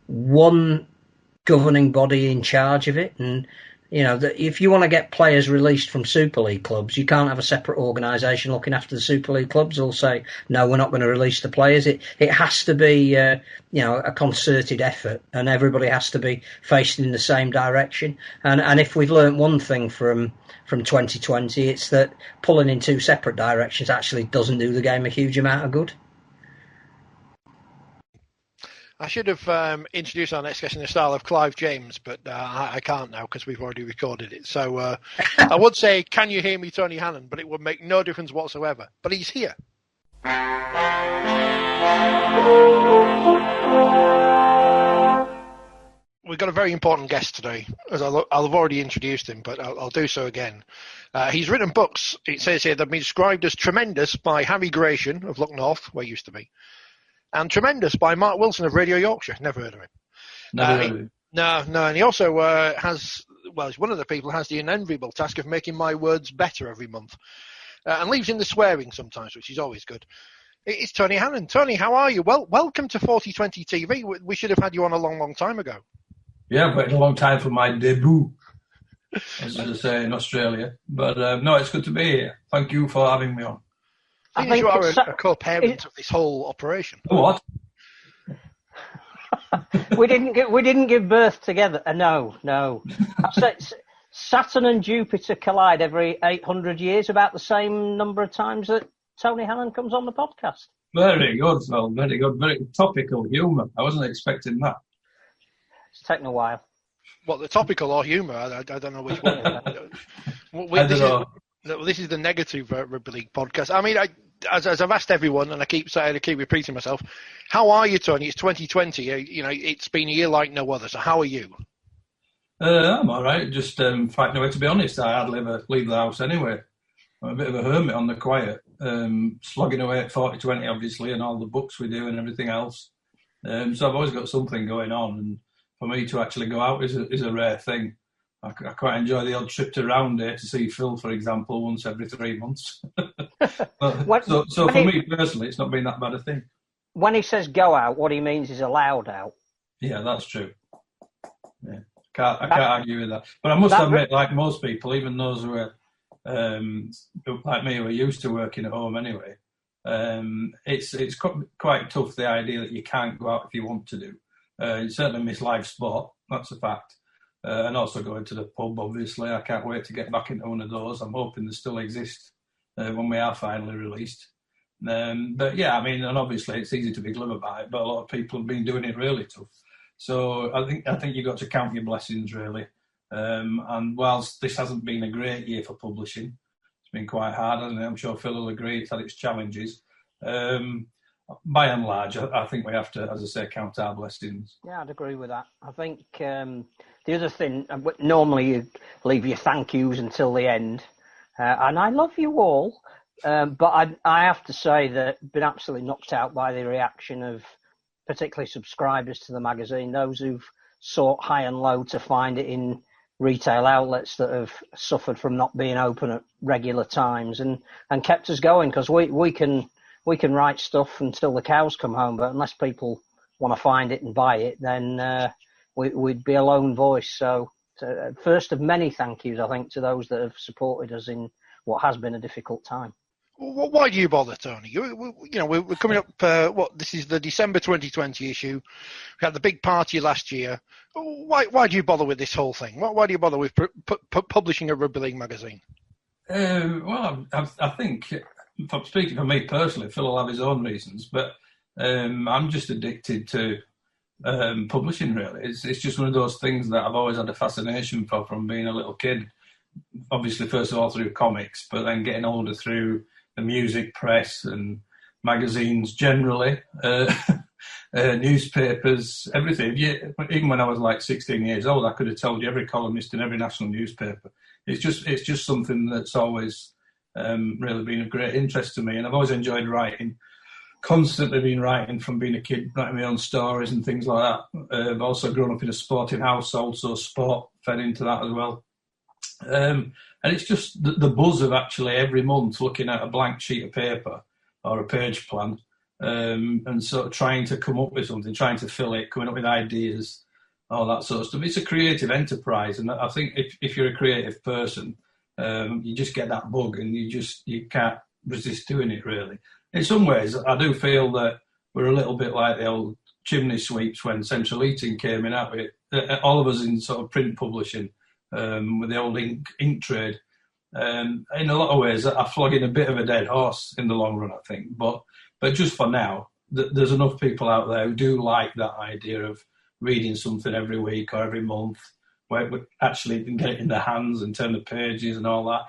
one governing body in charge of it. And if you want to get players released from Super League clubs, you can't have a separate organisation looking after the Super League clubs. They'll say, no, we're not going to release the players. It has to be, a concerted effort, and everybody has to be facing in the same direction. And if we've learnt one thing from 2020, it's that pulling in two separate directions actually doesn't do the game a huge amount of good. I should have introduced our next guest in the style of Clive James, but I can't now because we've already recorded it. So I would say, can you hear me, Tony Hannan? But it would make no difference whatsoever. But he's here. We've got a very important guest today, as I'll have already introduced him, but I'll do so again. He's written books, it says here, that have been described as tremendous by Harry Gratian of Look North, where he used to be, and tremendous by Mark Wilson of Radio Yorkshire. Never heard of him. No, and he also he's one of the people who has the unenviable task of making my words better every month, and leaves in the swearing sometimes, which is always good. It's Tony Hannan. Tony, how are you? Well, welcome to 4020 TV. We should have had you on a long, long time ago. Yeah, I've waited a long time for my debut, as I say in Australia. But no, it's good to be here. Thank you for having me on. I think you are a co-parent of this whole operation. What? we didn't give birth together. No. Saturn and Jupiter collide every 800 years, about the same number of times that Tony Hannan comes on the podcast. Very good, Phil. Very good. Very topical humour. I wasn't expecting that. It's taken a while. What, the topical or humour? I don't know which one. This is the negative Rugby League podcast. I mean, as I've asked everyone, and I keep repeating myself, how are you, Tony? It's 2020. It's been a year like no other. So how are you? I'm all right. Just fighting away. To be honest, I hardly ever leave the house anyway. I'm a bit of a hermit on the quiet, slogging away at 4020, obviously, and all the books we do and everything else. So I've always got something going on, and for me to actually go out is a rare thing. I quite enjoy the odd trip to Roundhay to see Phil, for example, once every 3 months. So for me personally, it's not been that bad a thing. When he says go out, what he means is allowed out. Yeah, that's true. Yeah. I can't argue with that. But I must admit, like most people, even those who are like me, who are used to working at home anyway, it's quite tough, the idea that you can't go out if you want to do. You certainly miss live sport, that's a fact. And also going to the pub, obviously. I can't wait to get back into one of those. I'm hoping they still exist when we are finally released. But yeah, I mean, and obviously it's easy to be glib about it, but a lot of people have been doing it really tough. So I think you've got to count your blessings, really. And whilst this hasn't been a great year for publishing, it's been quite hard, hasn't it? I'm sure Phil will agree it's had its challenges. By and large, I think we have to, as I say, count our blessings. Yeah, I'd agree with that. I think the other thing, normally you leave your thank yous until the end, and I love you all, but I have to say that I've been absolutely knocked out by the reaction of particularly subscribers to the magazine, those who've sought high and low to find it in retail outlets that have suffered from not being open at regular times, and kept us going, because we can write stuff until the cows come home, but unless people want to find it and buy it, then we'd be a lone voice. So first of many thank yous, I think, to those that have supported us in what has been a difficult time. Why do you bother, Tony? We're coming up. This is the December 2020 issue. We had the big party last year. Why do you bother with this whole thing? Why do you bother with publishing a Rugby League magazine? Well, I think, speaking for me personally, Phil will have his own reasons, but I'm just addicted to publishing, really. It's just one of those things that I've always had a fascination for from being a little kid. Obviously, first of all, through comics, but then getting older through the music press and magazines generally, newspapers, everything. Yeah, even when I was like 16 years old, I could have told you every columnist in every national newspaper. It's just something that's always really been of great interest to me, and I've always enjoyed writing. Constantly been writing from being a kid, writing my own stories and things like that. I've also grown up in a sporting household, so sport fed into that as well. And it's just the buzz of actually every month looking at a blank sheet of paper or a page plan, and sort of trying to come up with something, trying to fill it, coming up with ideas, all that sort of stuff. It's a creative enterprise, and I think if you're a creative person, you just get that bug, and you can't resist doing it, really. In some ways, I do feel that we're a little bit like the old chimney sweeps when central heating came in, aren't we? All of us in sort of print publishing, with the old ink trade. In a lot of ways, I flog in a bit of a dead horse in the long run, I think. But just for now, there's enough people out there who do like that idea of reading something every week or every month, where we actually can get it in their hands and turn the pages and all that.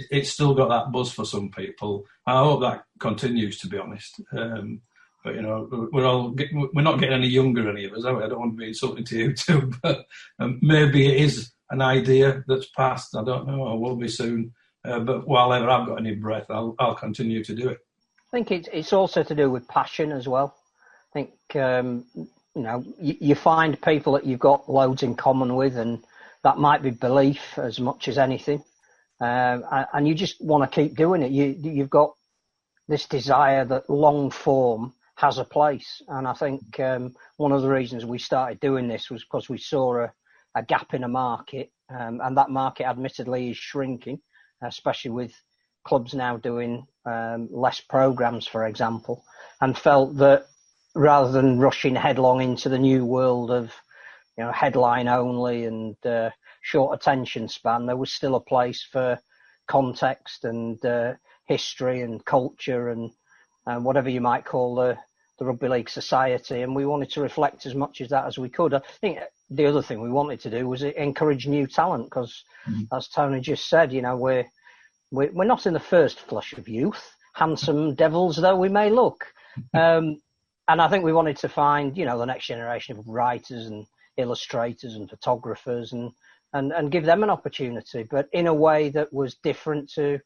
It's still got that buzz for some people. I hope that continues, to be honest. But, we're not getting any younger, any of us, are we? I don't want to be insulting to you too, but maybe it is an idea that's passed. I don't know, or will be soon. But while ever I've got any breath, I'll continue to do it. I think it's also to do with passion as well. I think, you find people that you've got loads in common with, and that might be belief as much as anything. And you just want to keep doing it. You've got this desire that long form has a place. And I think one of the reasons we started doing this was because we saw a gap in a market, and that market admittedly is shrinking, especially with clubs now doing less programs, for example, and felt that rather than rushing headlong into the new world of headline only and short attention span, there was still a place for context and history and culture and whatever you might call the Rugby League society, and we wanted to reflect as much of that as we could. I think the other thing we wanted to do was encourage new talent, because as Tony just said, we're not in the first flush of youth, handsome devils though we may look. And I think we wanted to find, the next generation of writers and illustrators and photographers and give them an opportunity, but in a way that was different to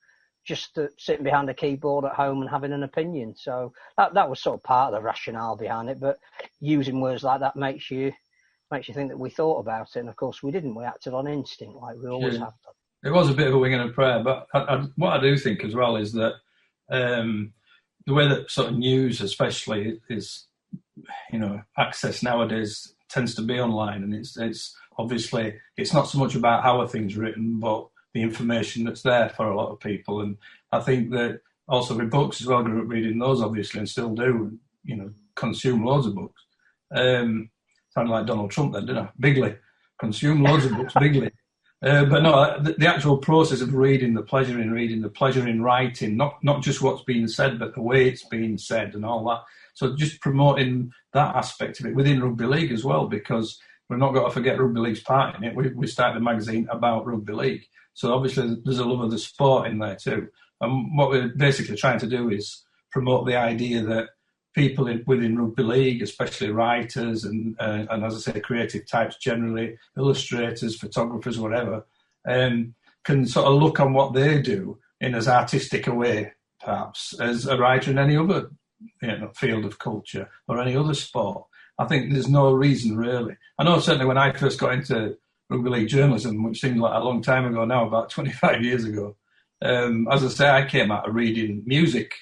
just sitting behind a keyboard at home and having an opinion. So that was sort of part of the rationale behind it. But using words like that makes you think that we thought about it. And of course we didn't. We acted on instinct like we always have done. It was a bit of a wing and a prayer, but what I do think as well is that the way that sort of news especially is, access nowadays tends to be online, and it's obviously, it's not so much about how are things written, but the information that's there for a lot of people. And I think that also with books as well, I grew up reading those obviously and still do, consume loads of books. Sounded like Donald Trump then, didn't I? Bigly. Consume loads of books, bigly. But no, the actual process of reading, the pleasure in writing, not just what's being said, but the way it's being said and all that. So just promoting that aspect of it within Rugby League as well, because we've not got to forget Rugby League's part in it. We started a magazine about Rugby League. So obviously there's a love of the sport in there too. And what we're basically trying to do is promote the idea that people within Rugby League, especially writers and as I say, creative types generally, illustrators, photographers, whatever, can sort of look on what they do in as artistic a way, perhaps, as a writer in any other field of culture or any other sport. I think there's no reason really. I know certainly when I first got into Rugby League journalism, which seemed like a long time ago now, about 25 years ago, as I say, I came out of reading music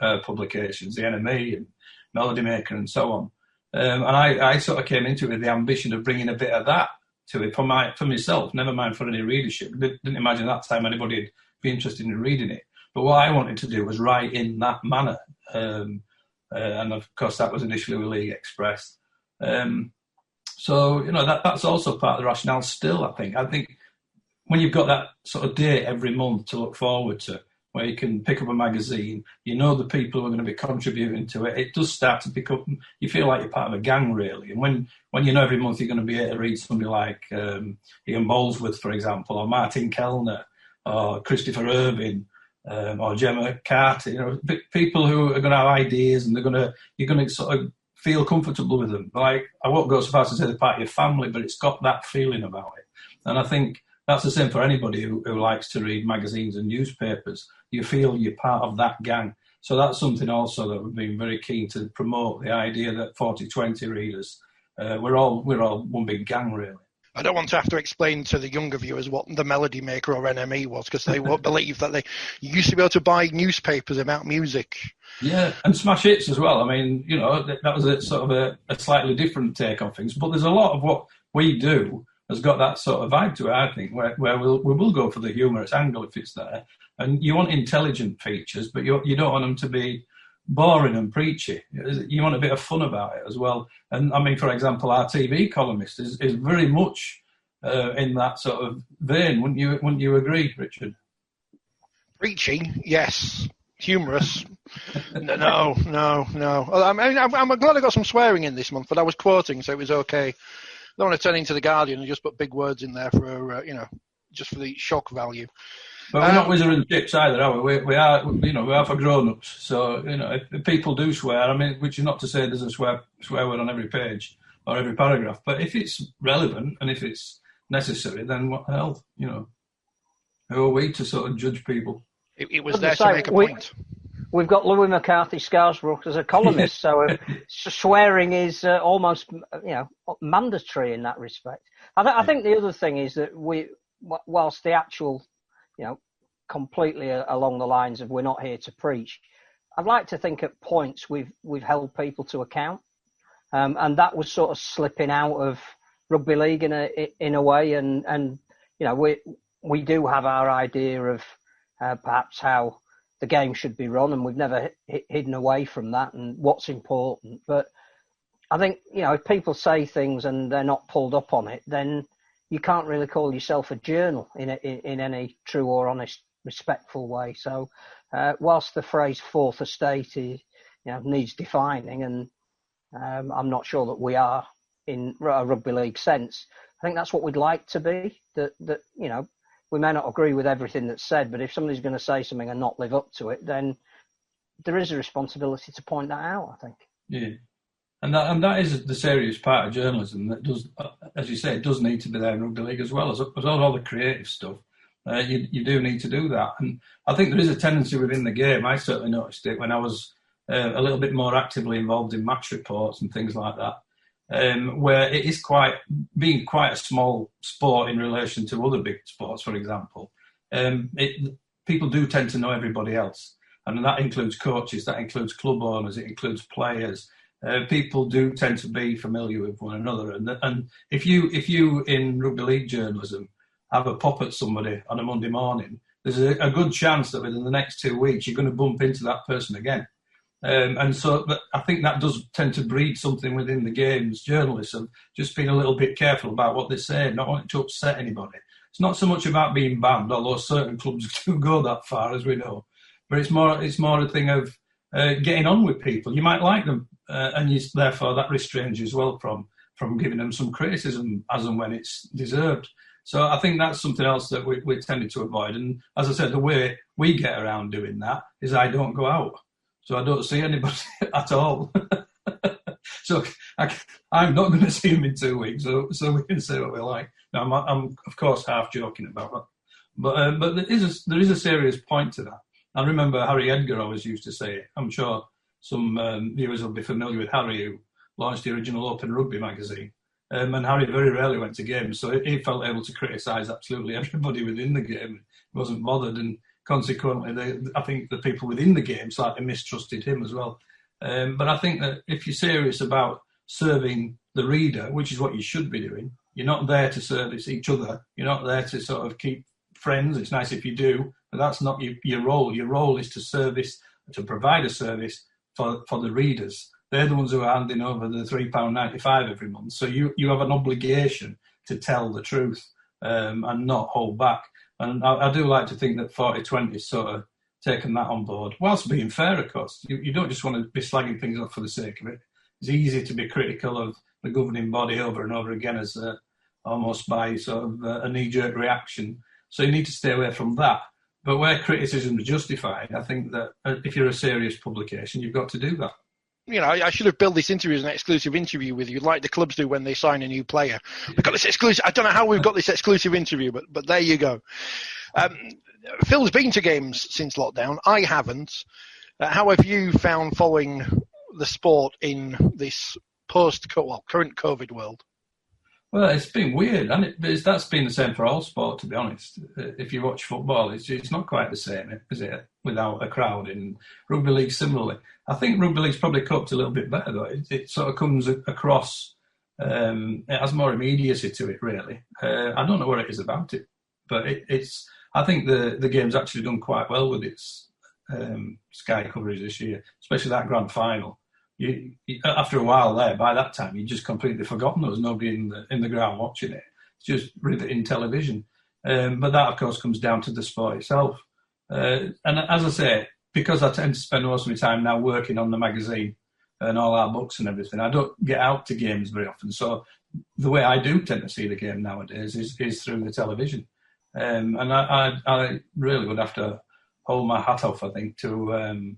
publications, the NME and Melody Maker and so on. And I sort of came into it with the ambition of bringing a bit of that to it for myself, never mind for any readership. Didn't imagine that time anybody would be interested in reading it. But what I wanted to do was write in that manner. And of course, that was initially with League Express. So, that's also part of the rationale still, I think. I think when you've got that sort of day every month to look forward to, where you can pick up a magazine, the people who are going to be contributing to it, it does start to pick up, you feel like you're part of a gang, really. And when every month you're going to be able to read somebody like Ian Bolesworth, for example, or Martin Kellner, or Christopher Irvin, or Gemma Carter, people who are going to have ideas and you're going to sort of feel comfortable with them. Like, I won't go so far as to say they're part of your family, but it's got that feeling about it. And I think that's the same for anybody who likes to read magazines and newspapers. You feel you're part of that gang. So that's something also that we've been very keen to promote, the idea that 4020 readers, we're all one big gang, really. I don't want to have to explain to the younger viewers what the Melody Maker or NME was, because they won't believe that you used to be able to buy newspapers about music. Yeah, and smash hits as well. I mean, that was a slightly different take on things. But there's a lot of what we do has got that sort of vibe to it, I think, where we will go for the humorous angle if it's there. And you want intelligent features, but you don't want them to be boring and preachy. You want a bit of fun about it as well. And I mean, for example, our TV columnist is very much in that sort of vein. Wouldn't you agree, Richard? Preachy, yes. Humorous, no. I mean, I'm glad I got some swearing in this month, but I was quoting, so it was okay. I don't want to turn into the Guardian and just put big words in there for just for the shock value. But we're not wizard and chips either, are we? We are for grown-ups. So, if people do swear, I mean, which is not to say there's a swear word on every page or every paragraph, but if it's relevant and if it's necessary, then what the hell, who are we to sort of judge people? It was there to make a point. We've got Louis McCarthy Scarsbrook as a columnist, so swearing is almost, mandatory in that respect. I think the other thing is that whilst the actual, completely along the lines of we're not here to preach, I'd like to think at points we've held people to account, and that was sort of slipping out of rugby league in a way, and we do have our idea of perhaps how the game should be run, and we've never hidden away from that and what's important. But I think, if people say things and they're not pulled up on it, then you can't really call yourself a journal in any true or honest, respectful way. So whilst the phrase fourth estate needs defining, and I'm not sure that we are in a rugby league sense, I think that's what we'd like to be, that we may not agree with everything that's said, but if somebody's going to say something and not live up to it, then there is a responsibility to point that out, I think. Yeah. And that is the serious part of journalism that does, as you say, it does need to be there in rugby league as well as all the creative stuff. You do need to do that. And I think there is a tendency within the game. I certainly noticed it when I was a little bit more actively involved in match reports and things like that, where it is being quite a small sport in relation to other big sports, for example. People do tend to know everybody else. And that includes coaches, that includes club owners, it includes players. People do tend to be familiar with one another, and if you in rugby league journalism have a pop at somebody on a Monday morning, there's a good chance that within the next 2 weeks you're going to bump into that person again, and so I think that does tend to breed something within the game's journalists of just being a little bit careful about what they say, not wanting to upset anybody. It's not so much about being banned, although certain clubs do go that far, as we know, but it's more a thing of getting on with people. You might like them. And therefore that restrains you as well from giving them some criticism as and when it's deserved. So I think that's something else that we're tending to avoid. And as I said, the way we get around doing that is I don't go out. So I don't see anybody at all. So I'm not going to see them in 2 weeks. So we can say what we like. Now, I'm of course half joking about that. But there is a serious point to that. I remember Harry Edgar always used to say it. I'm sure some viewers will be familiar with Harry, who launched the original Open Rugby magazine. And Harry very rarely went to games, so he felt able to criticise absolutely everybody within the game. He wasn't bothered, and consequently, I think the people within the game slightly mistrusted him as well. But I think that if you're serious about serving the reader, which is what you should be doing, you're not there to service each other. You're not there to sort of keep friends. It's nice if you do, but that's not your role. Your role is to provide a service for the readers. They're the ones who are handing over the £3.95 every month. So you have an obligation to tell the truth and not hold back. And I do like to think that 4020 has sort of taken that on board, whilst being fair, of course. You don't just want to be slagging things up for the sake of it. It's easy to be critical of the governing body over and over again as almost by sort of a knee-jerk reaction. So you need to stay away from that. But where criticism is justified, I think that if you're a serious publication, you've got to do that. I should have built this interview as an exclusive interview with you, like the clubs do when they sign a new player. We've got this exclusive. I don't know how we've got this exclusive interview, but there you go. Phil's been to games since lockdown. I haven't. How have you found following the sport in this current COVID world? Well, it's been weird, and that's been the same for all sport, to be honest. If you watch football, it's not quite the same, is it, without a crowd? In rugby league, similarly. I think rugby league's probably coped a little bit better, though. It sort of comes across, it has more immediacy to it, really. I don't know what it is about it, but I think the game's actually done quite well with its Sky coverage this year, especially that grand final. After a while there, by that time, you'd just completely forgotten there was nobody in the ground watching it. It's just riveting television. But that, of course, comes down to the sport itself. And as I say, because I tend to spend most of my time now working on the magazine and all our books and everything, I don't get out to games very often. So the way I do tend to see the game nowadays is through the television. And I really would have to hold my hat off, I think, to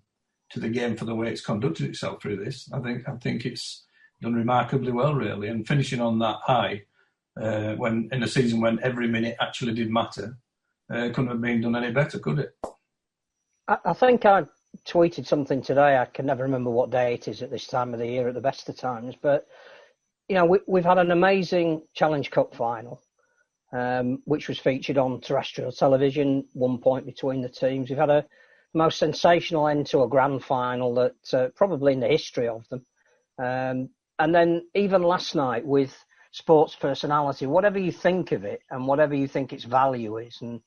the game for the way it's conducted itself through this. I think it's done remarkably well, really, and finishing on that high when in a season when every minute actually did matter, couldn't have been done any better, could it? I think I tweeted something today. I can never remember what day it is at this time of the year at the best of times, but we've had an amazing Challenge Cup final, which was featured on terrestrial television, 1 point between the teams. We've had a most sensational end to a grand final that probably in the history of them. And then even last night with sports personality, whatever you think of it and whatever you think its value is, and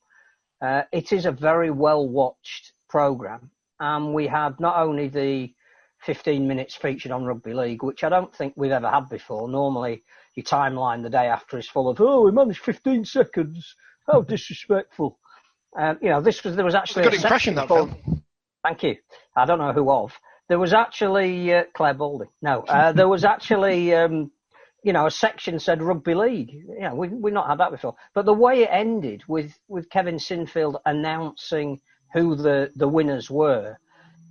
it is a very well watched programme. And we had not only the 15 minutes featured on Rugby League, which I don't think we've ever had before. Normally, your timeline the day after is full of, we managed 15 seconds. How disrespectful. There was actually a good impression, that film. Thank you. I don't know who of. There was actually Claire Balding. No, there was actually, a section said Rugby League. We've not had that before. But the way it ended with Kevin Sinfield announcing who the winners were,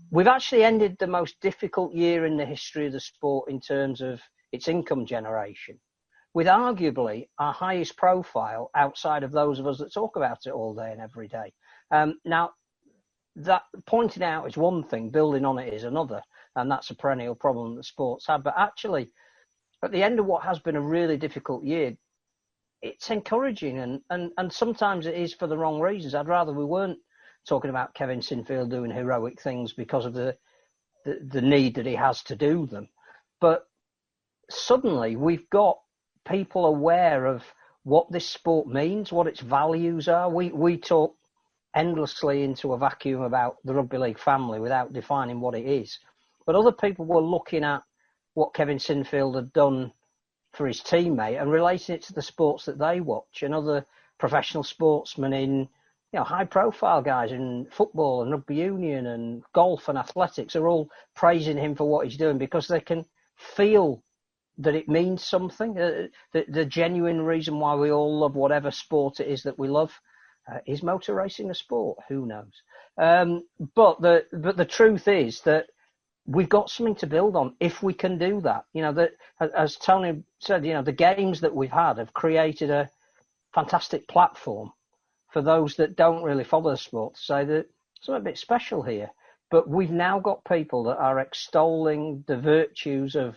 we've actually ended the most difficult year in the history of the sport in terms of its income generation, with arguably our highest profile outside of those of us that talk about it all day and every day. Now, that pointing out is one thing, building on it is another, and that's a perennial problem that sports have. But actually, at the end of what has been a really difficult year, it's encouraging, and sometimes it is for the wrong reasons. I'd rather we weren't talking about Kevin Sinfield doing heroic things because of the need that he has to do them. But suddenly we've got people aware of what this sport means, what its values are. We talk endlessly into a vacuum about the Rugby League family without defining what it is. But other people were looking at what Kevin Sinfield had done for his teammate and relating it to the sports that they watch, and other professional sportsmen in high-profile guys in football and rugby union and golf and athletics are all praising him for what he's doing because they can feel that it means something. The genuine reason why we all love whatever sport it is that we love is motor racing a sport? Who knows? But the truth is that we've got something to build on if we can do that. As Tony said, the games that we've had have created a fantastic platform for those that don't really follow the sport to say that something a bit special here. But we've now got people that are extolling the virtues of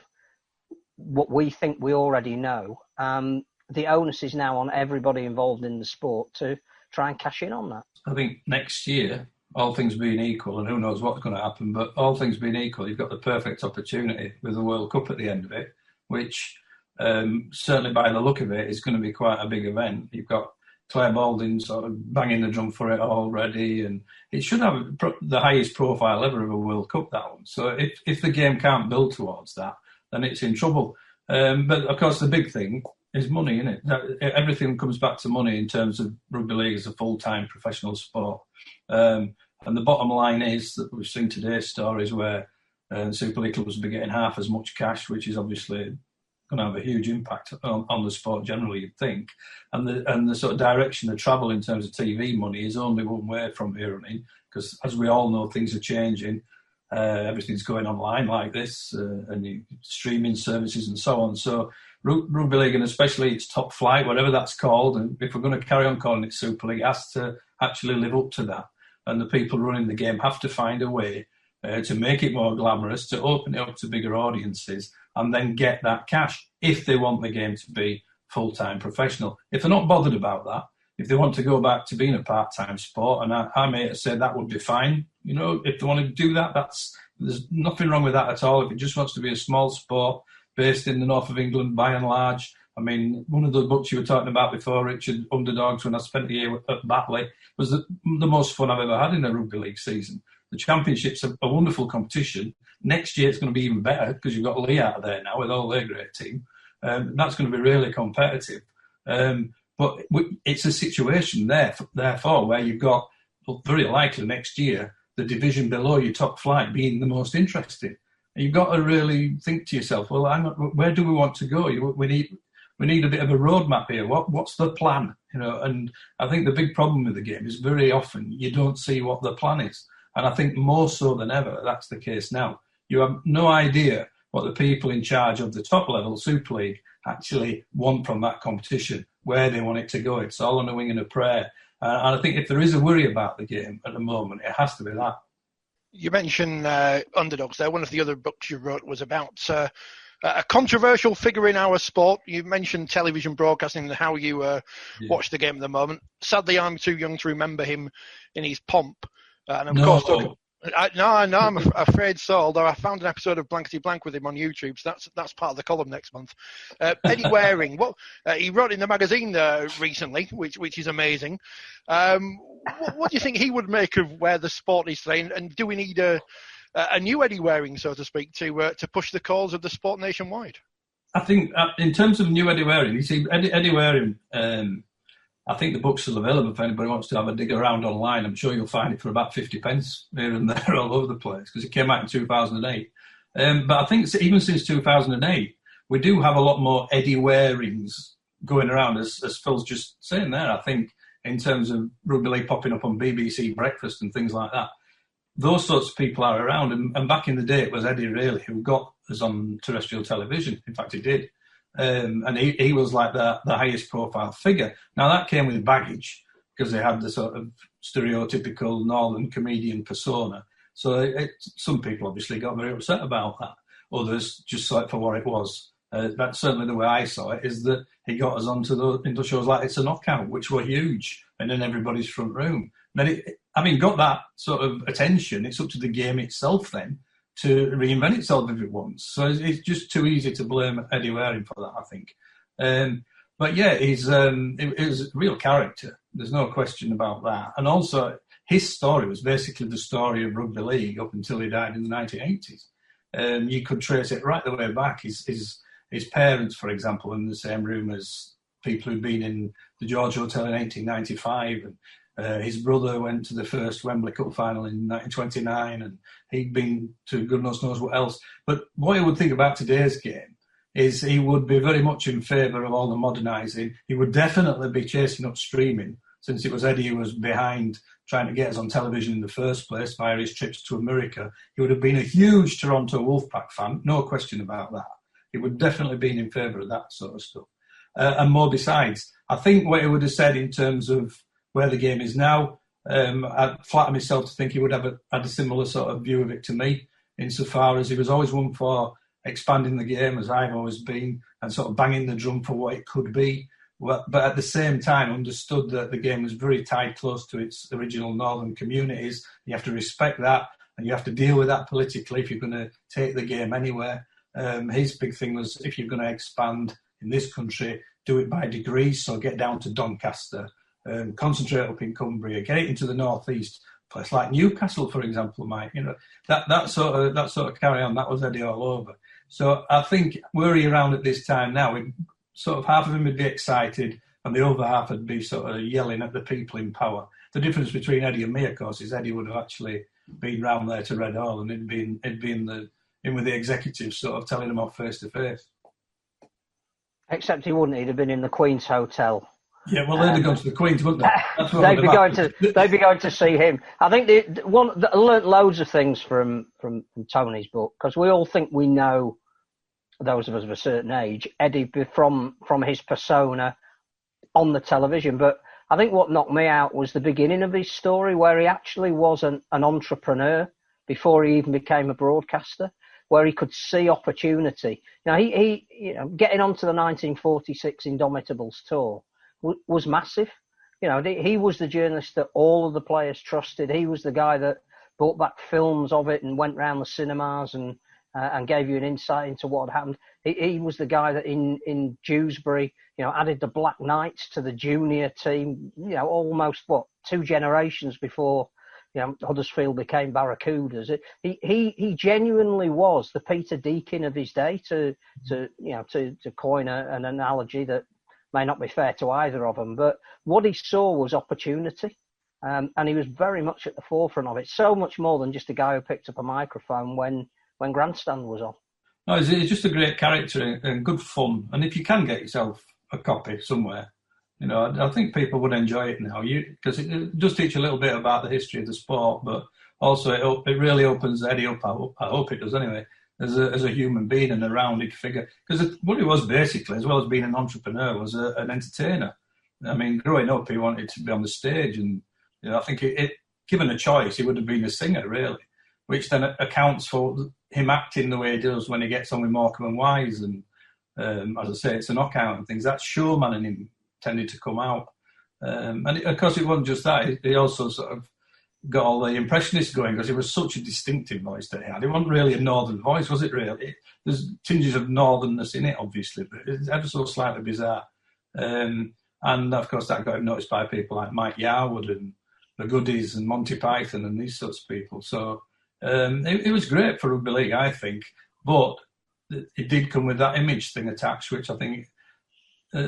what we think we already know. The onus is now on everybody involved in the sport to try and cash in on that. I think next year, all things being equal, and who knows what's going to happen, but all things being equal, you've got the perfect opportunity with the World Cup at the end of it, which certainly by the look of it is going to be quite a big event. You've got Claire Balding sort of banging the drum for it already, and it should have the highest profile ever of a World Cup, that one. So if the game can't build towards that, then it's in trouble. But of course, the big thing is money, isn't it? Everything comes back to money in terms of rugby league as a full-time professional sport. And the bottom line is that we've seen today's stories where Super League clubs will be getting half as much cash, which is obviously going to have a huge impact on the sport generally, you'd think. And the sort of direction of travel in terms of TV money is only one way from here on in, because as we all know, things are changing. Everything's going online like this, and streaming services and so on. So Rugby League, and especially its top flight, whatever that's called, and if we're going to carry on calling it Super League, it has to actually live up to that. And the people running the game have to find a way to make it more glamorous, to open it up to bigger audiences, and then get that cash if they want the game to be full-time professional. If they're not bothered about that, if they want to go back to being a part-time sport, and I may have said that would be fine, if they want to do that, there's nothing wrong with that at all. If it just wants to be a small sport based in the north of England, by and large. I mean, one of the books you were talking about before, Richard, Underdogs, when I spent a year at Batley, was the most fun I've ever had in a rugby league season. The Championship's a wonderful competition. Next year it's going to be even better because you've got Lee out there now with all their great team. That's going to be really competitive. But it's a situation therefore, where you've got, very likely next year, the division below your top flight being the most interesting. And you've got to really think to yourself, well, where do we want to go? We need a bit of a roadmap here. What's the plan? And I think the big problem with the game is very often you don't see what the plan is. And I think more so than ever, that's the case now. You have no idea what the people in charge of the top level Super League actually want from that competition, where they want it to go. It's all on a wing and a prayer. And I think if there is a worry about the game at the moment, it has to be that. You mentioned Underdogs there. One of the other books you wrote was about a controversial figure in our sport. You mentioned television broadcasting and how you watch the game at the moment. Sadly, I'm too young to remember him in his pomp. And of course, I'm afraid so. Although I found an episode of Blankety Blank with him on YouTube, so that's part of the column next month. Eddie Waring, he wrote in the magazine recently, which is amazing. What do you think he would make of where the sport is today? And do we need a new Eddie Waring, so to speak, to push the cause of the sport nationwide? I think in terms of new Eddie Waring, you see, Eddie Waring. I think the book's still available if anybody wants to have a dig around online. I'm sure you'll find it for about 50 pence here and there all over the place because it came out in 2008. But I think even since 2008, we do have a lot more Eddie Warings going around, as Phil's just saying there. I think in terms of Rugby League popping up on BBC Breakfast and things like that, those sorts of people are around. And back in the day, it was Eddie really who got us on terrestrial television. In fact, he did. And he was like the highest profile figure. Now that came with baggage because they had the sort of stereotypical northern comedian persona. So some people obviously got very upset about that. Others just saw it for what it was. That's certainly the way I saw it, is that he got us into shows like It's a Knockout, which were huge, and in everybody's front room. Then got that sort of attention, it's up to the game itself then to reinvent itself if it wants. So it's just too easy to blame Eddie Waring for that, I think. But yeah, it was a real character. There's no question about that. And also, his story was basically the story of Rugby League up until he died in the 1980s. You could trace it right the way back. His parents, for example, in the same room as people who'd been in the George Hotel in 1895, and his brother went to the first Wembley Cup final in 1929, and he'd been to goodness knows what else. But what he would think about today's game is he would be very much in favour of all the modernising. He would definitely be chasing up streaming, since it was Eddie who was behind trying to get us on television in the first place via his trips to America. He would have been a huge Toronto Wolfpack fan, no question about that. He would definitely been in favour of that sort of stuff. And more besides, I think what he would have said in terms of where the game is now, I'd flatter myself to think he would have had a similar sort of view of it to me, insofar as he was always one for expanding the game, as I've always been, and sort of banging the drum for what it could be. But at the same time, understood that the game was very tied close to its original northern communities. You have to respect that, and you have to deal with that politically if you're going to take the game anywhere. His big thing was, if you're going to expand in this country, do it by degrees. So get down to Doncaster, concentrate up in Cumbria, get it into the northeast, place like Newcastle, for example, Mike. You know, that sort of carry on. That was Eddie all over. So I think were he around at this time now, sort of half of him would be excited, and the other half would be sort of yelling at the people in power. The difference between Eddie and me, of course, is Eddie would have actually been round there to Red Hall, and he'd been in with the executives, sort of telling them off face to face. Except he wouldn't. He'd have been in the Queen's Hotel. Yeah, well, they'd have gone to the Queen's, wouldn't they? They'd be going to see him. I think I learnt loads of things from Tony's book, because we all think we know, those of us of a certain age, Eddie from his persona on the television. But I think what knocked me out was the beginning of his story, where he actually was an entrepreneur before he even became a broadcaster, where he could see opportunity. Now, he getting onto the 1946 Indomitables tour was massive. You know, he was the journalist that all of the players trusted. He was the guy that brought back films of it and went round the cinemas and gave you an insight into what had happened. He was the guy that in Dewsbury, added the Black Knights to the junior team, almost 2 generations before, Huddersfield became Barracudas. He genuinely was the Peter Deakin of his day, to coin an analogy that may not be fair to either of them. But what he saw was opportunity. And he was very much at the forefront of it, so much more than just a guy who picked up a microphone when Grandstand was on. No, he's just a great character and good fun. And if you can get yourself a copy somewhere, I think people would enjoy it now. Because it does teach a little bit about the history of the sport, but also it really opens Eddie up. I hope it does anyway, as a human being and a rounded figure. Because what he was basically, as well as being an entrepreneur, was an entertainer. I mean, growing up, he wanted to be on the stage, and I think given a choice, he would have been a singer, really, which then accounts for him acting the way he does when he gets on with Morecambe and Wise, and as I say, It's a Knockout and things. That showman in him tended to come out, and of course, it wasn't just that. He also sort of got all the impressionists going because it was such a distinctive voice that he had. It wasn't really a northern voice, was it really? There's tinges of northernness in it, obviously, but it's ever so slightly bizarre. And, of course, that got him noticed by people like Mike Yarwood and the Goodies and Monty Python and these sorts of people. So it was great for rugby league, I think, but it did come with that image thing attached, which I think...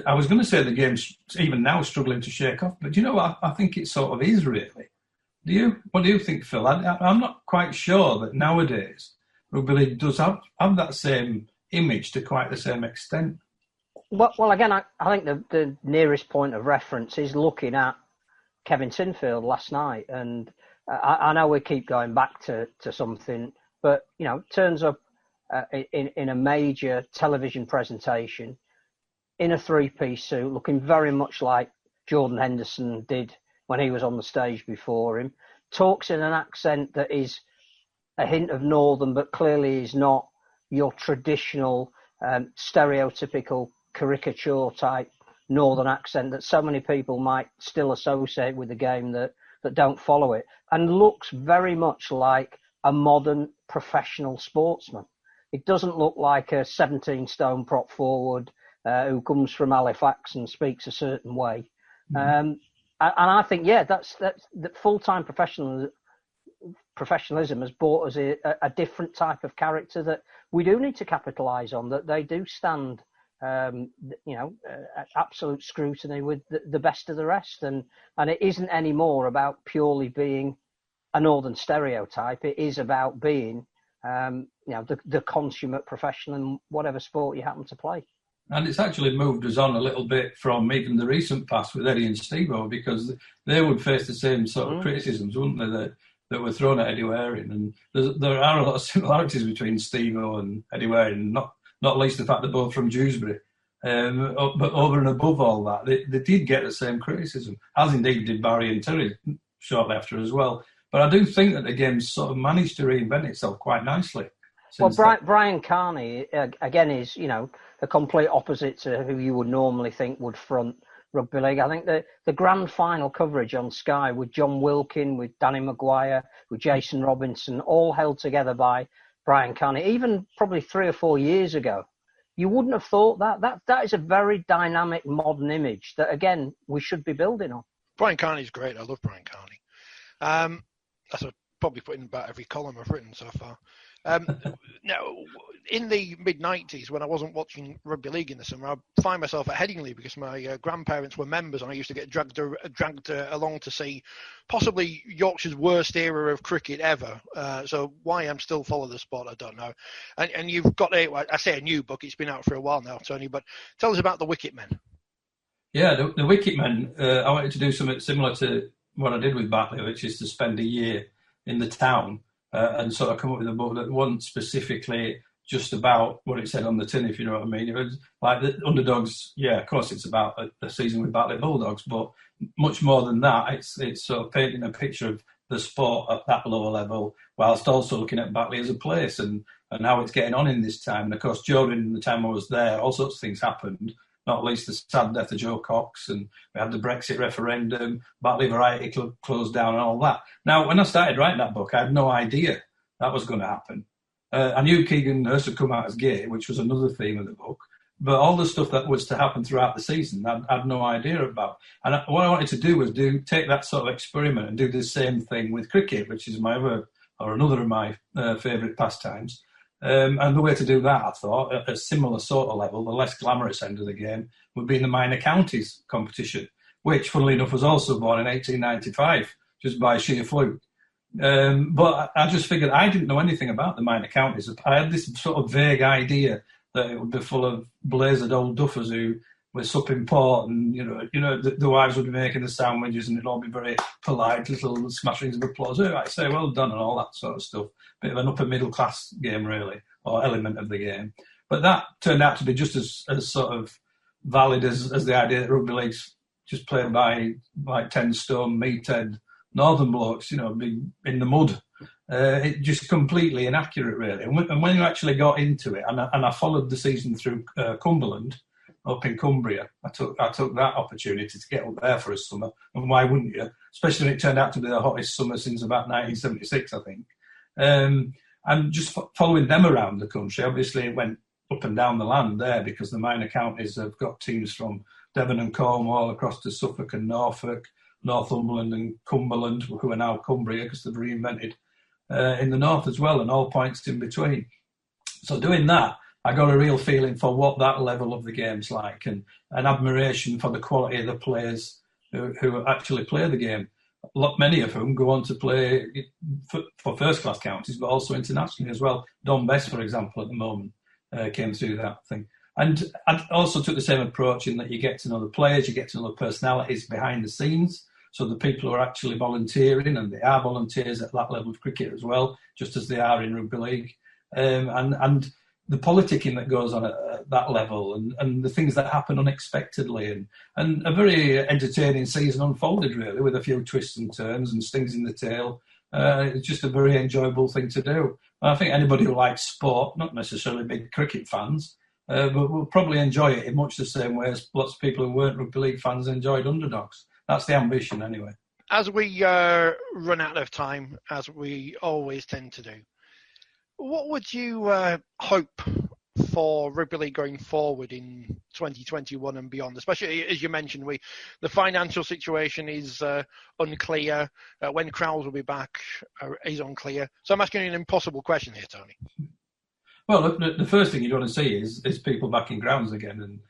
I was going to say the game's even now struggling to shake off, but you know what? I think it sort of is, really. What do you think, Phil? I'm not quite sure that nowadays rugby league does have that same image to quite the same extent. Well, again, I think the nearest point of reference is looking at Kevin Sinfield last night, and I know we keep going back to something, but turns up in a major television presentation in a three-piece suit, looking very much like Jordan Henderson did when he was on the stage before him, talks in an accent that is a hint of Northern, but clearly is not your traditional, stereotypical caricature type Northern accent that so many people might still associate with the game that don't follow it, and looks very much like a modern professional sportsman. It doesn't look like a 17-stone prop forward who comes from Halifax and speaks a certain way. And I think, that's that full-time professionalism has brought us a different type of character that we do need to capitalise on, that they do stand, absolute scrutiny with the best of the rest. And it isn't anymore about purely being a Northern stereotype. It is about being, the consummate professional in whatever sport you happen to play. And it's actually moved us on a little bit from even the recent past with Eddie and Steve-O, because they would face the same sort of criticisms, wouldn't they, that were thrown at Eddie Waring. And there are a lot of similarities between Steve-O and Eddie Waring, not least the fact they're both from Dewsbury. But over and above all that, they did get the same criticism, as indeed did Barry and Terry shortly after as well. But I do think that the game's sort of managed to reinvent itself quite nicely. Well, Brian Carney, again, is, a complete opposite to who you would normally think would front rugby league. I think the grand final coverage on Sky with John Wilkin, with Danny Maguire, with Jason Robinson, all held together by Brian Carney, even probably 3 or 4 years ago, you wouldn't have thought that is a very dynamic modern image that, again, we should be building on. Brian Carney's great. I love Brian Carney. That's probably put in about every column I've written so far. Now, in the mid-90s, when I wasn't watching rugby league in the summer, I'd find myself at Headingley because my grandparents were members, and I used to get dragged along to see possibly Yorkshire's worst era of cricket ever. So why I'm still following the sport, I don't know. And you've got I say a new book, it's been out for a while now, Tony, but tell us about the Wicket Men. Yeah, the Wicket Men, I wanted to do something similar to what I did with Batley, which is to spend a year in the town and sort of come up with a book that wasn't specifically just about what it said on the tin, if you know what I mean. It was like the Underdogs, of course it's about a season with Batley Bulldogs, but much more than that, it's sort of painting a picture of the sport at that lower level, whilst also looking at Batley as a place and how it's getting on in this time. And of course, during the time I was there, all sorts of things happened, not least the sad death of Joe Cox, and we had the Brexit referendum, Batley Variety Club closed down and all that. Now, when I started writing that book, I had no idea that was going to happen. I knew Keegan Hurst had come out as gay, which was another theme of the book, but all the stuff that was to happen throughout the season, I had no idea about. And what I wanted to do was take that sort of experiment and do the same thing with cricket, which is another of my favourite pastimes. And the way to do that, I thought, at a similar sort of level, the less glamorous end of the game, would be in the minor counties competition, which, funnily enough, was also born in 1895, just by sheer fluke. But I just figured I didn't know anything about the minor counties. I had this sort of vague idea that it would be full of blazered old duffers who were supping port, and the wives would be making the sandwiches, and it'd all be very polite, little smatterings of applause. Oh, I say, well done, and all that sort of stuff. Bit of an upper middle class game, really, or element of the game. But that turned out to be just as sort of valid as the idea that rugby league's just played by like 10-stone meathead northern blokes, being in the mud. It just completely inaccurate, really. And when you actually got into it, and I followed the season through Cumberland, up in Cumbria. I took that opportunity to get up there for a summer, and why wouldn't you? Especially when it turned out to be the hottest summer since about 1976, I think. And just following them around the country, obviously it went up and down the land there because the minor counties have got teams from Devon and Cornwall across to Suffolk and Norfolk, Northumberland and Cumberland, who are now Cumbria because they've reinvented in the north as well, and all points in between. So doing that, I got a real feeling for what that level of the game's like, and an admiration for the quality of the players who actually play the game. Many of whom go on to play for first-class counties, but also internationally as well. Don Best, for example, at the moment, came through that thing. And I also took the same approach in that you get to know the players, you get to know the personalities behind the scenes. So the people who are actually volunteering, and they are volunteers at that level of cricket as well, just as they are in rugby league. And the politicking that goes on at that level, and the things that happen unexpectedly, and a very entertaining season unfolded, really, with a few twists and turns and stings in the tail. It's just a very enjoyable thing to do. And I think anybody who likes sport, not necessarily big cricket fans, but will probably enjoy it in much the same way as lots of people who weren't rugby league fans enjoyed Underdogs. That's the ambition, anyway. As we run out of time, as we always tend to do, what would you hope for rugby league going forward in 2021 and beyond? Especially, as you mentioned, the financial situation is unclear. When crowds will be back is unclear. So I'm asking you an impossible question here, Tony. Well, the first thing you'd want to see is people back in grounds again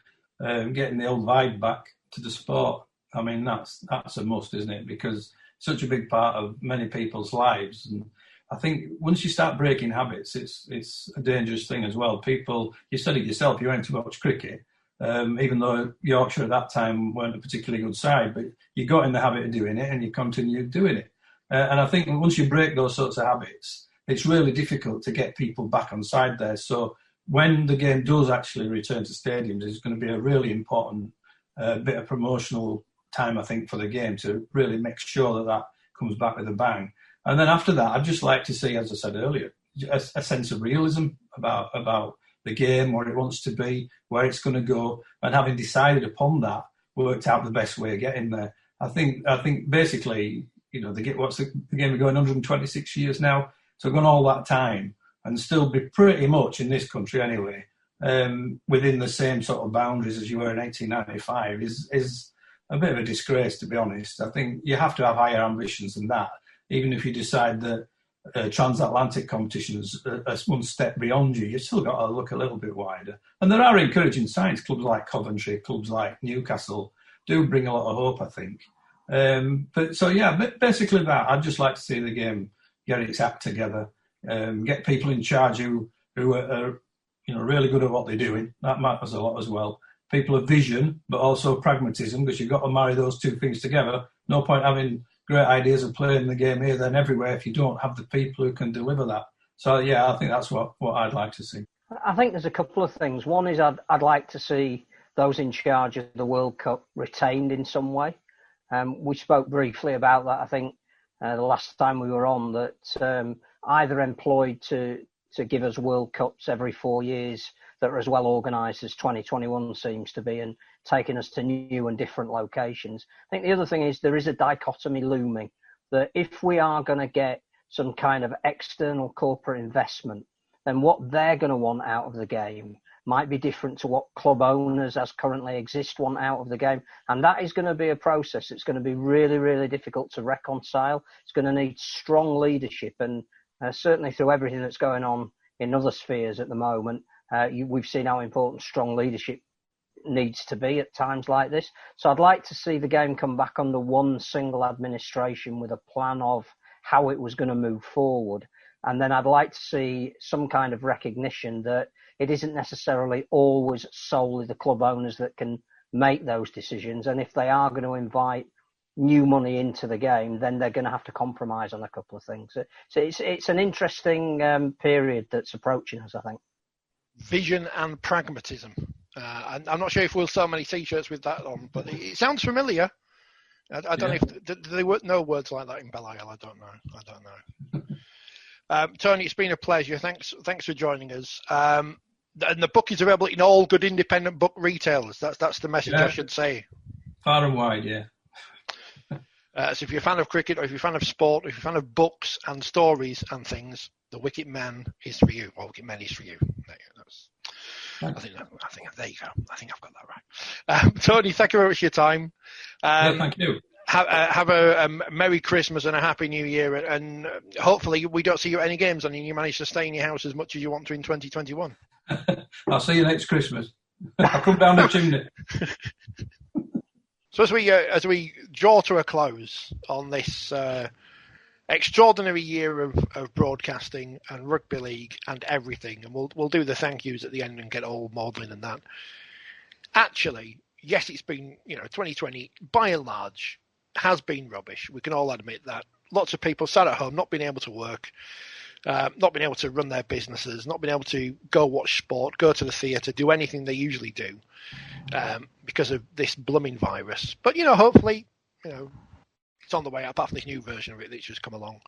and getting the old vibe back to the sport. I mean, that's a must, isn't it? Because it's such a big part of many people's lives. And I think once you start breaking habits, it's a dangerous thing as well. People, you said it yourself, you went to watch cricket, even though Yorkshire at that time weren't a particularly good side, but you got in the habit of doing it and you continued doing it. And I think once you break those sorts of habits, it's really difficult to get people back on side there. So when the game does actually return to stadiums, it's going to be a really important bit of promotional time, I think, for the game to really make sure that comes back with a bang. And then after that, I'd just like to see, as I said earlier, a sense of realism about the game, what it wants to be, where it's going to go, and having decided upon that, worked out the best way of getting there. I think basically, the game going 126 years now, so gone all that time and still be pretty much in this country anyway, within the same sort of boundaries as you were in 1895 is a bit of a disgrace, to be honest. I think you have to have higher ambitions than that. Even if you decide that transatlantic competitions are one step beyond you, you've still got to look a little bit wider. And there are encouraging signs. Clubs like Coventry, clubs like Newcastle do bring a lot of hope, I think. But basically that. I'd just like to see the game get its act together, get people in charge who are really good at what they're doing. That matters a lot as well. People of vision, but also pragmatism, because you've got to marry those two things together. No point having great ideas of playing the game here, then everywhere, if you don't have the people who can deliver that. So, yeah, I think that's what I'd like to see. I think there's a couple of things. One is I'd like to see those in charge of the World Cup retained in some way. We spoke briefly about that, I think, the last time we were on, that either employed to give us World Cups every 4 years that are as well organised as 2021 seems to be, and taking us to new and different locations. I think the other thing is there is a dichotomy looming, that if we are going to get some kind of external corporate investment, then what they're going to want out of the game might be different to what club owners as currently exist want out of the game. And that is going to be a process. It's going to be really, really difficult to reconcile. It's going to need strong leadership, and certainly through everything that's going on in other spheres at the moment, we've seen how important strong leadership needs to be at times like this. So I'd like to see the game come back under one single administration with a plan of how it was going to move forward. And then I'd like to see some kind of recognition that it isn't necessarily always solely the club owners that can make those decisions. And if they are going to invite new money into the game, then they're going to have to compromise on a couple of things. So it's an interesting period that's approaching us, I think. Vision and pragmatism. And I'm not sure if we'll sell many T-shirts with that on, but it sounds familiar. I don't know if do they know words like that in Belial. I don't know. Tony, it's been a pleasure. Thanks for joining us. And the book is available in all good independent book retailers. That's the message I should say. Far and wide, yeah. So if you're a fan of cricket, or if you're a fan of sport, or if you're a fan of books and stories and things, the Wicket Man is for you. Or Wicket Men is for you. I think there you go. I think I've got that right. Tony, thank you very much for your time. Thank you. Have a Merry Christmas and a Happy New Year, and hopefully we don't see you at any games, and you manage to stay in your house as much as you want to in 2021. I'll see you next Christmas. I'll come down the chimney. So as we draw to a close on this extraordinary year of broadcasting and rugby league and everything, and we'll do the thank yous at the end and get all maudlin and that. Actually, yes, it's been 2020 by and large has been rubbish. We can all admit that. Lots of people sat at home, not being able to work, not being able to run their businesses, not being able to go watch sport, go to the theatre, do anything they usually do because of this blooming virus. But, hopefully, it's on the way, apart from this new version of it that's just come along.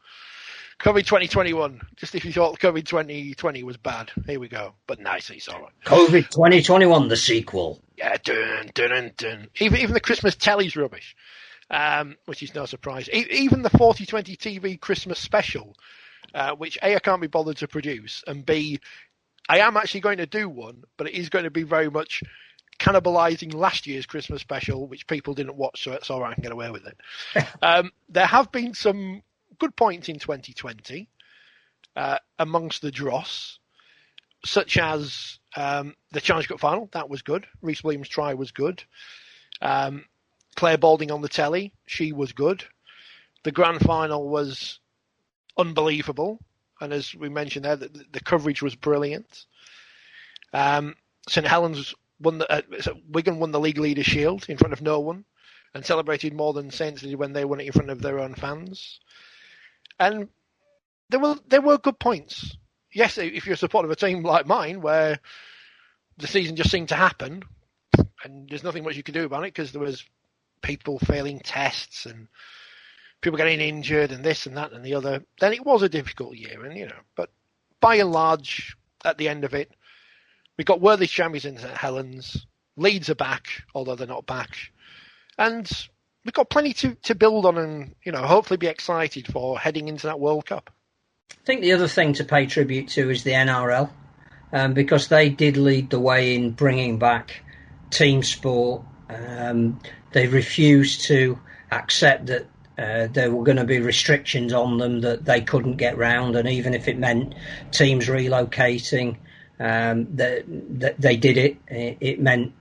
COVID 2021. Just if you thought COVID 2020 was bad, here we go. But nice, it's all right. COVID 2021, the sequel. Yeah, dun, dun, dun, dun. Even the Christmas telly's rubbish, which is no surprise. Even the 4020 TV Christmas special, which A, I can't be bothered to produce, and B, I am actually going to do one, but it is going to be very much cannibalising last year's Christmas special, which people didn't watch, so it's all right, I can get away with it. There have been some good points in 2020 amongst the dross, such as the Challenge Cup final. That was good. Reece Williams' try was good. Claire Balding on the telly, she was good. The grand final was unbelievable, and as we mentioned there, the coverage was brilliant. St Helens Wigan won the League Leaders' Shield in front of no one, and celebrated more than Saints did when they won it in front of their own fans. And there were good points. Yes, if you're a supporter of a team like mine, where the season just seemed to happen, and there's nothing much you can do about it because there was people failing tests and people getting injured and this and that and the other, then it was a difficult year. And but by and large, at the end of it, we got worthy champions in St Helens. Leeds are back, although they're not back, and we've got plenty to build on and, hopefully be excited for heading into that World Cup. I think the other thing to pay tribute to is the NRL, because they did lead the way in bringing back team sport. They refused to accept that there were going to be restrictions on them that they couldn't get round, and even if it meant teams relocating, they did it. It meant,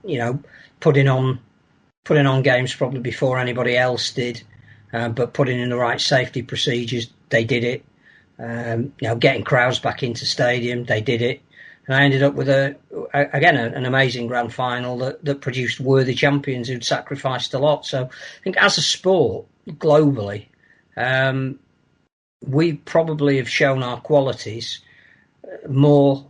putting on games probably before anybody else did, but putting in the right safety procedures, they did it. Getting crowds back into stadium, they did it. And I ended up with an amazing grand final that produced worthy champions who'd sacrificed a lot. So I think as a sport, globally, we probably have shown our qualities more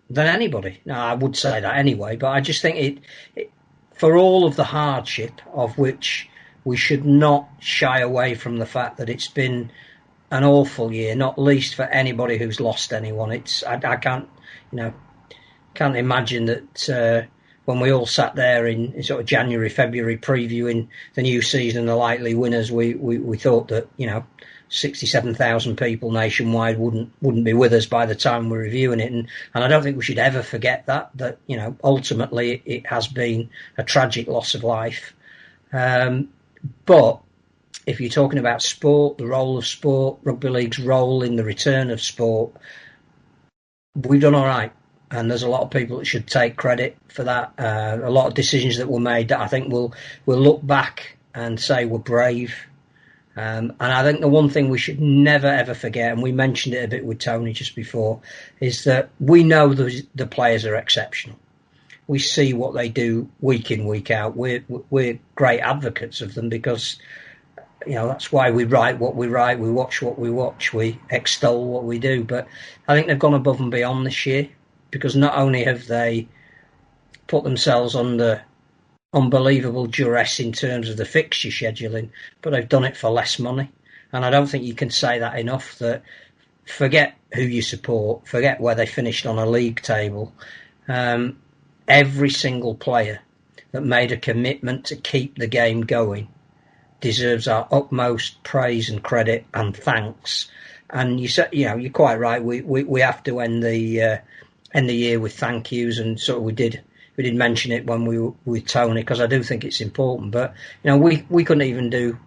than anybody. Now, I would say that anyway, but I just think it for all of the hardship of which we should not shy away from the fact that it's been an awful year, not least for anybody who's lost anyone. I can't imagine that when we all sat there in sort of January, February previewing the new season, the likely winners, we thought that 67,000 people nationwide wouldn't be with us by the time we're reviewing it, and I don't think we should ever forget that ultimately it has been a tragic loss of life. But if you're talking about sport, the role of sport, rugby league's role in the return of sport, we've done all right. And there's a lot of people that should take credit for that. A lot of decisions that were made that I think we'll look back and say were brave. And I think the one thing we should never, ever forget, and we mentioned it a bit with Tony just before, is that we know the players are exceptional. We see what they do week in, week out. We're great advocates of them because, that's why we write what we write, we watch what we watch, we extol what we do. But I think they've gone above and beyond this year, because not only have they put themselves under unbelievable duress in terms of the fixture scheduling, but they've done it for less money. And I don't think you can say that enough, that forget who you support, forget where they finished on a league table. Every single player that made a commitment to keep the game going deserves our utmost praise and credit and thanks. And you said, you're quite right. We have to end the year with thank yous, and sort of we did mention it when we were with Tony, because I do think it's important. But we couldn't even do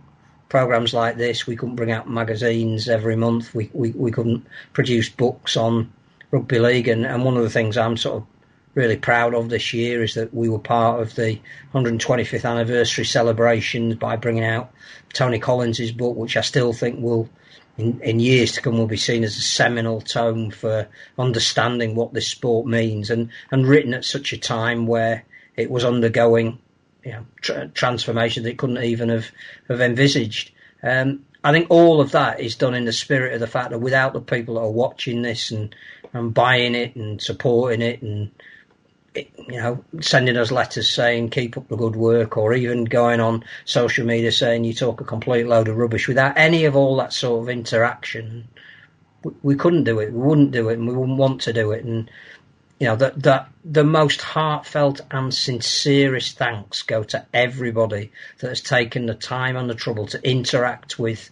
programs like this. We couldn't bring out magazines every month. We couldn't produce books on rugby league. And one of the things I'm sort of really proud of this year is that we were part of the 125th anniversary celebrations by bringing out Tony Collins's book, which I still think will, in years to come, will be seen as a seminal tome for understanding what this sport means, and written at such a time where it was undergoing transformation that it couldn't even have envisaged. I think all of that is done in the spirit of the fact that without the people that are watching this and buying it and supporting it and sending us letters saying keep up the good work, or even going on social media saying you talk a complete load of rubbish, without any of all that sort of interaction, we couldn't do it, we wouldn't do it, and we wouldn't want to do it. And that the most heartfelt and sincerest thanks go to everybody that has taken the time and the trouble to interact with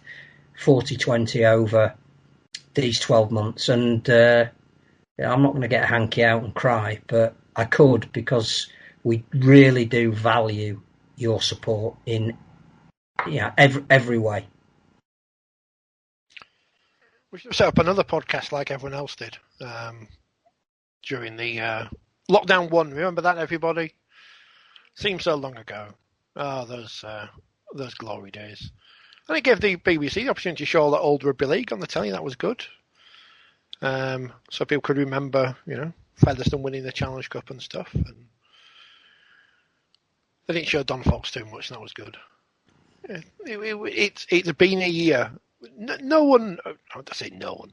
4020 over these 12 months. And I'm not going to get a hanky out and cry, but I could, because we really do value your support in every way. We should set up another podcast like everyone else did during the lockdown one. Remember that, everybody? Seems so long ago. Oh, those glory days. And it gave the BBC the opportunity to show all that old Rugby League on the telly. That was good. So people could remember, Featherstone winning the Challenge Cup and stuff. And they didn't show Don Fox too much, and that was good. Yeah, it's been a year. No one, I would say no one,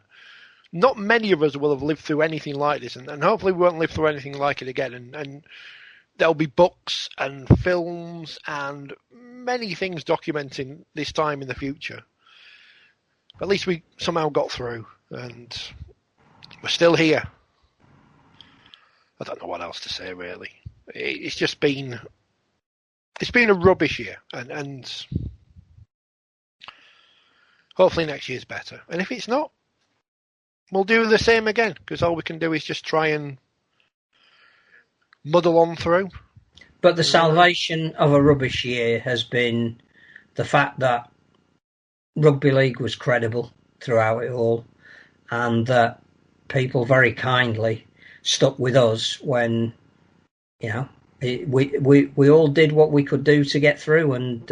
not many of us will have lived through anything like this, and hopefully we won't live through anything like it again. And there'll be books and films and many things documenting this time in the future. At least we somehow got through, and we're still here. I don't know what else to say, really. It's just been a rubbish year, and hopefully next year's better. And if it's not, we'll do the same again, because all we can do is just try and muddle on through. But the salvation of a rubbish year has been the fact that Rugby League was credible throughout it all, and that people very kindly stuck with us when, we all did what we could do to get through. And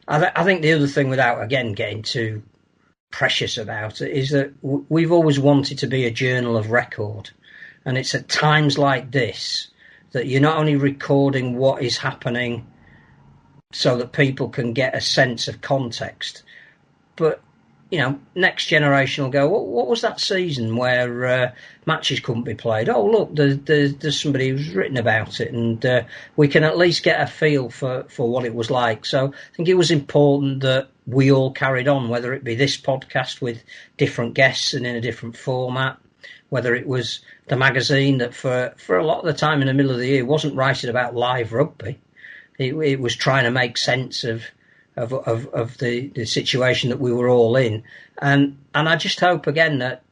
I think the other thing, without again getting too precious about it, is that we've always wanted to be a journal of record, and it's at times like this that you're not only recording what is happening so that people can get a sense of context, but next generation will go, what was that season where matches couldn't be played? Oh, look, there's somebody who's written about it, and we can at least get a feel for what it was like. So I think it was important that we all carried on, whether it be this podcast with different guests and in a different format, whether it was the magazine that for a lot of the time in the middle of the year wasn't writing about live rugby. It was trying to make sense of the situation that we were all in, and I just hope again that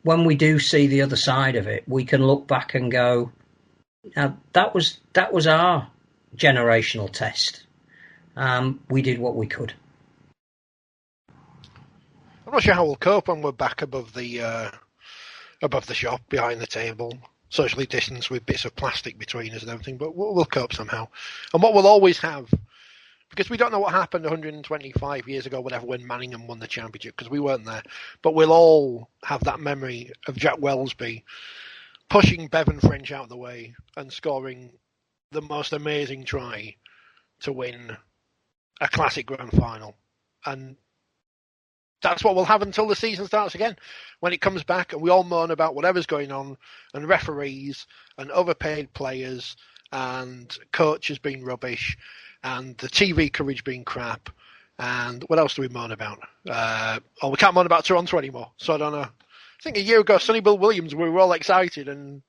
when we do see the other side of it, we can look back and go, that was our generational test. We did what we could. I'm not sure how we'll cope when we're back above the shop, behind the table, socially distanced with bits of plastic between us and everything, but we'll cope somehow. And what we'll always have, because we don't know what happened 125 years ago, whatever, when Manningham won the championship, because we weren't there. But we'll all have that memory of Jack Welsby pushing Bevan French out of the way and scoring the most amazing try to win a classic grand final. And that's what we'll have until the season starts again. When it comes back and we all moan about whatever's going on, and referees and overpaid players and coaches being rubbish, and the TV coverage being crap, and what else do we moan about? We can't moan about Toronto anymore, so I don't know. I think a year ago, Sonny Bill Williams, we were all excited, and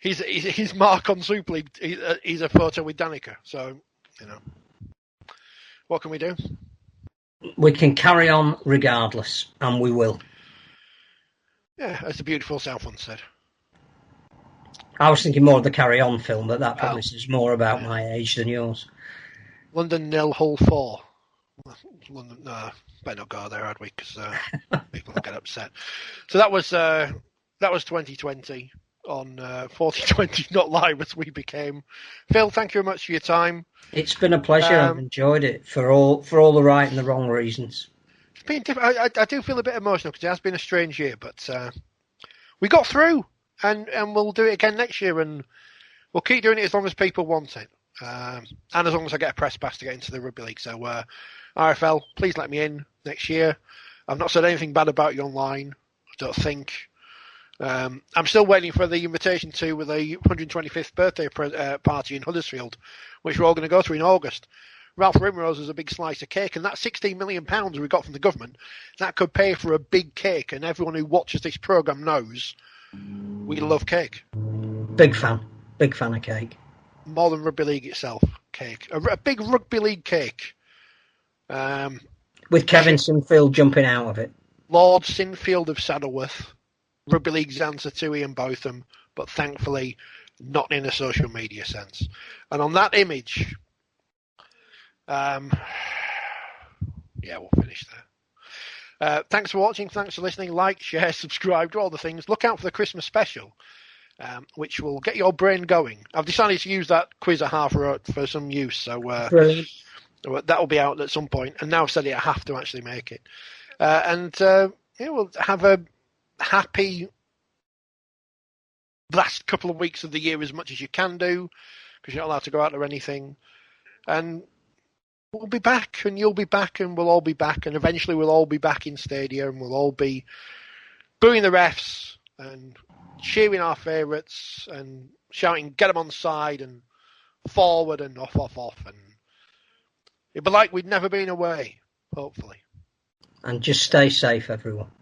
his mark on Super League. He's a photo with Danica. So what can we do? We can carry on regardless, and we will. Yeah, as the beautiful South one said. I was thinking more of the Carry On film, but that probably says more about my age than yours. London 0, Hull 4. London, no, better not go there, had we? Because people will get upset. So that was 2020 on 4020, not live as we became. Phil, thank you very much for your time. It's been a pleasure. I've enjoyed it for all the right and the wrong reasons. It's been different. I do feel a bit emotional because it has been a strange year, but we got through, and we'll do it again next year, and we'll keep doing it as long as people want it, and as long as I get a press pass to get into the Rugby League. So RFL, please let me in next year. I've not said anything bad about you online, I don't think. I'm still waiting for the invitation to the 125th birthday party in Huddersfield, which we're all going to go to in August. Ralph Rimrose is a big slice of cake, and that £16 million we got from the government, that could pay for a big cake, and everyone who watches this programme knows we love cake. Big fan of cake. More than Rugby League itself, cake. A big Rugby League cake. With Kevin Sinfield jumping out of it. Lord Sinfield of Saddleworth. Rugby League's answer to Ian Botham, but thankfully not in a social media sense. And on that image, we'll finish there. Thanks for watching, thanks for listening. Like, share, subscribe, do all the things. Look out for the Christmas special, which will get your brain going. I've decided to use that quiz at half for some use, so that will be out at some point. And now I've said it, I have to actually make it. We'll have a happy last couple of weeks of the year as much as you can do, because you're not allowed to go out or anything. And we'll be back, and you'll be back, and we'll all be back, and eventually we'll all be back in stadia, and we'll all be booing the refs and cheering our favourites and shouting, get them on side and forward and off, and it'll be like we'd never been away, hopefully. And just stay safe, everyone.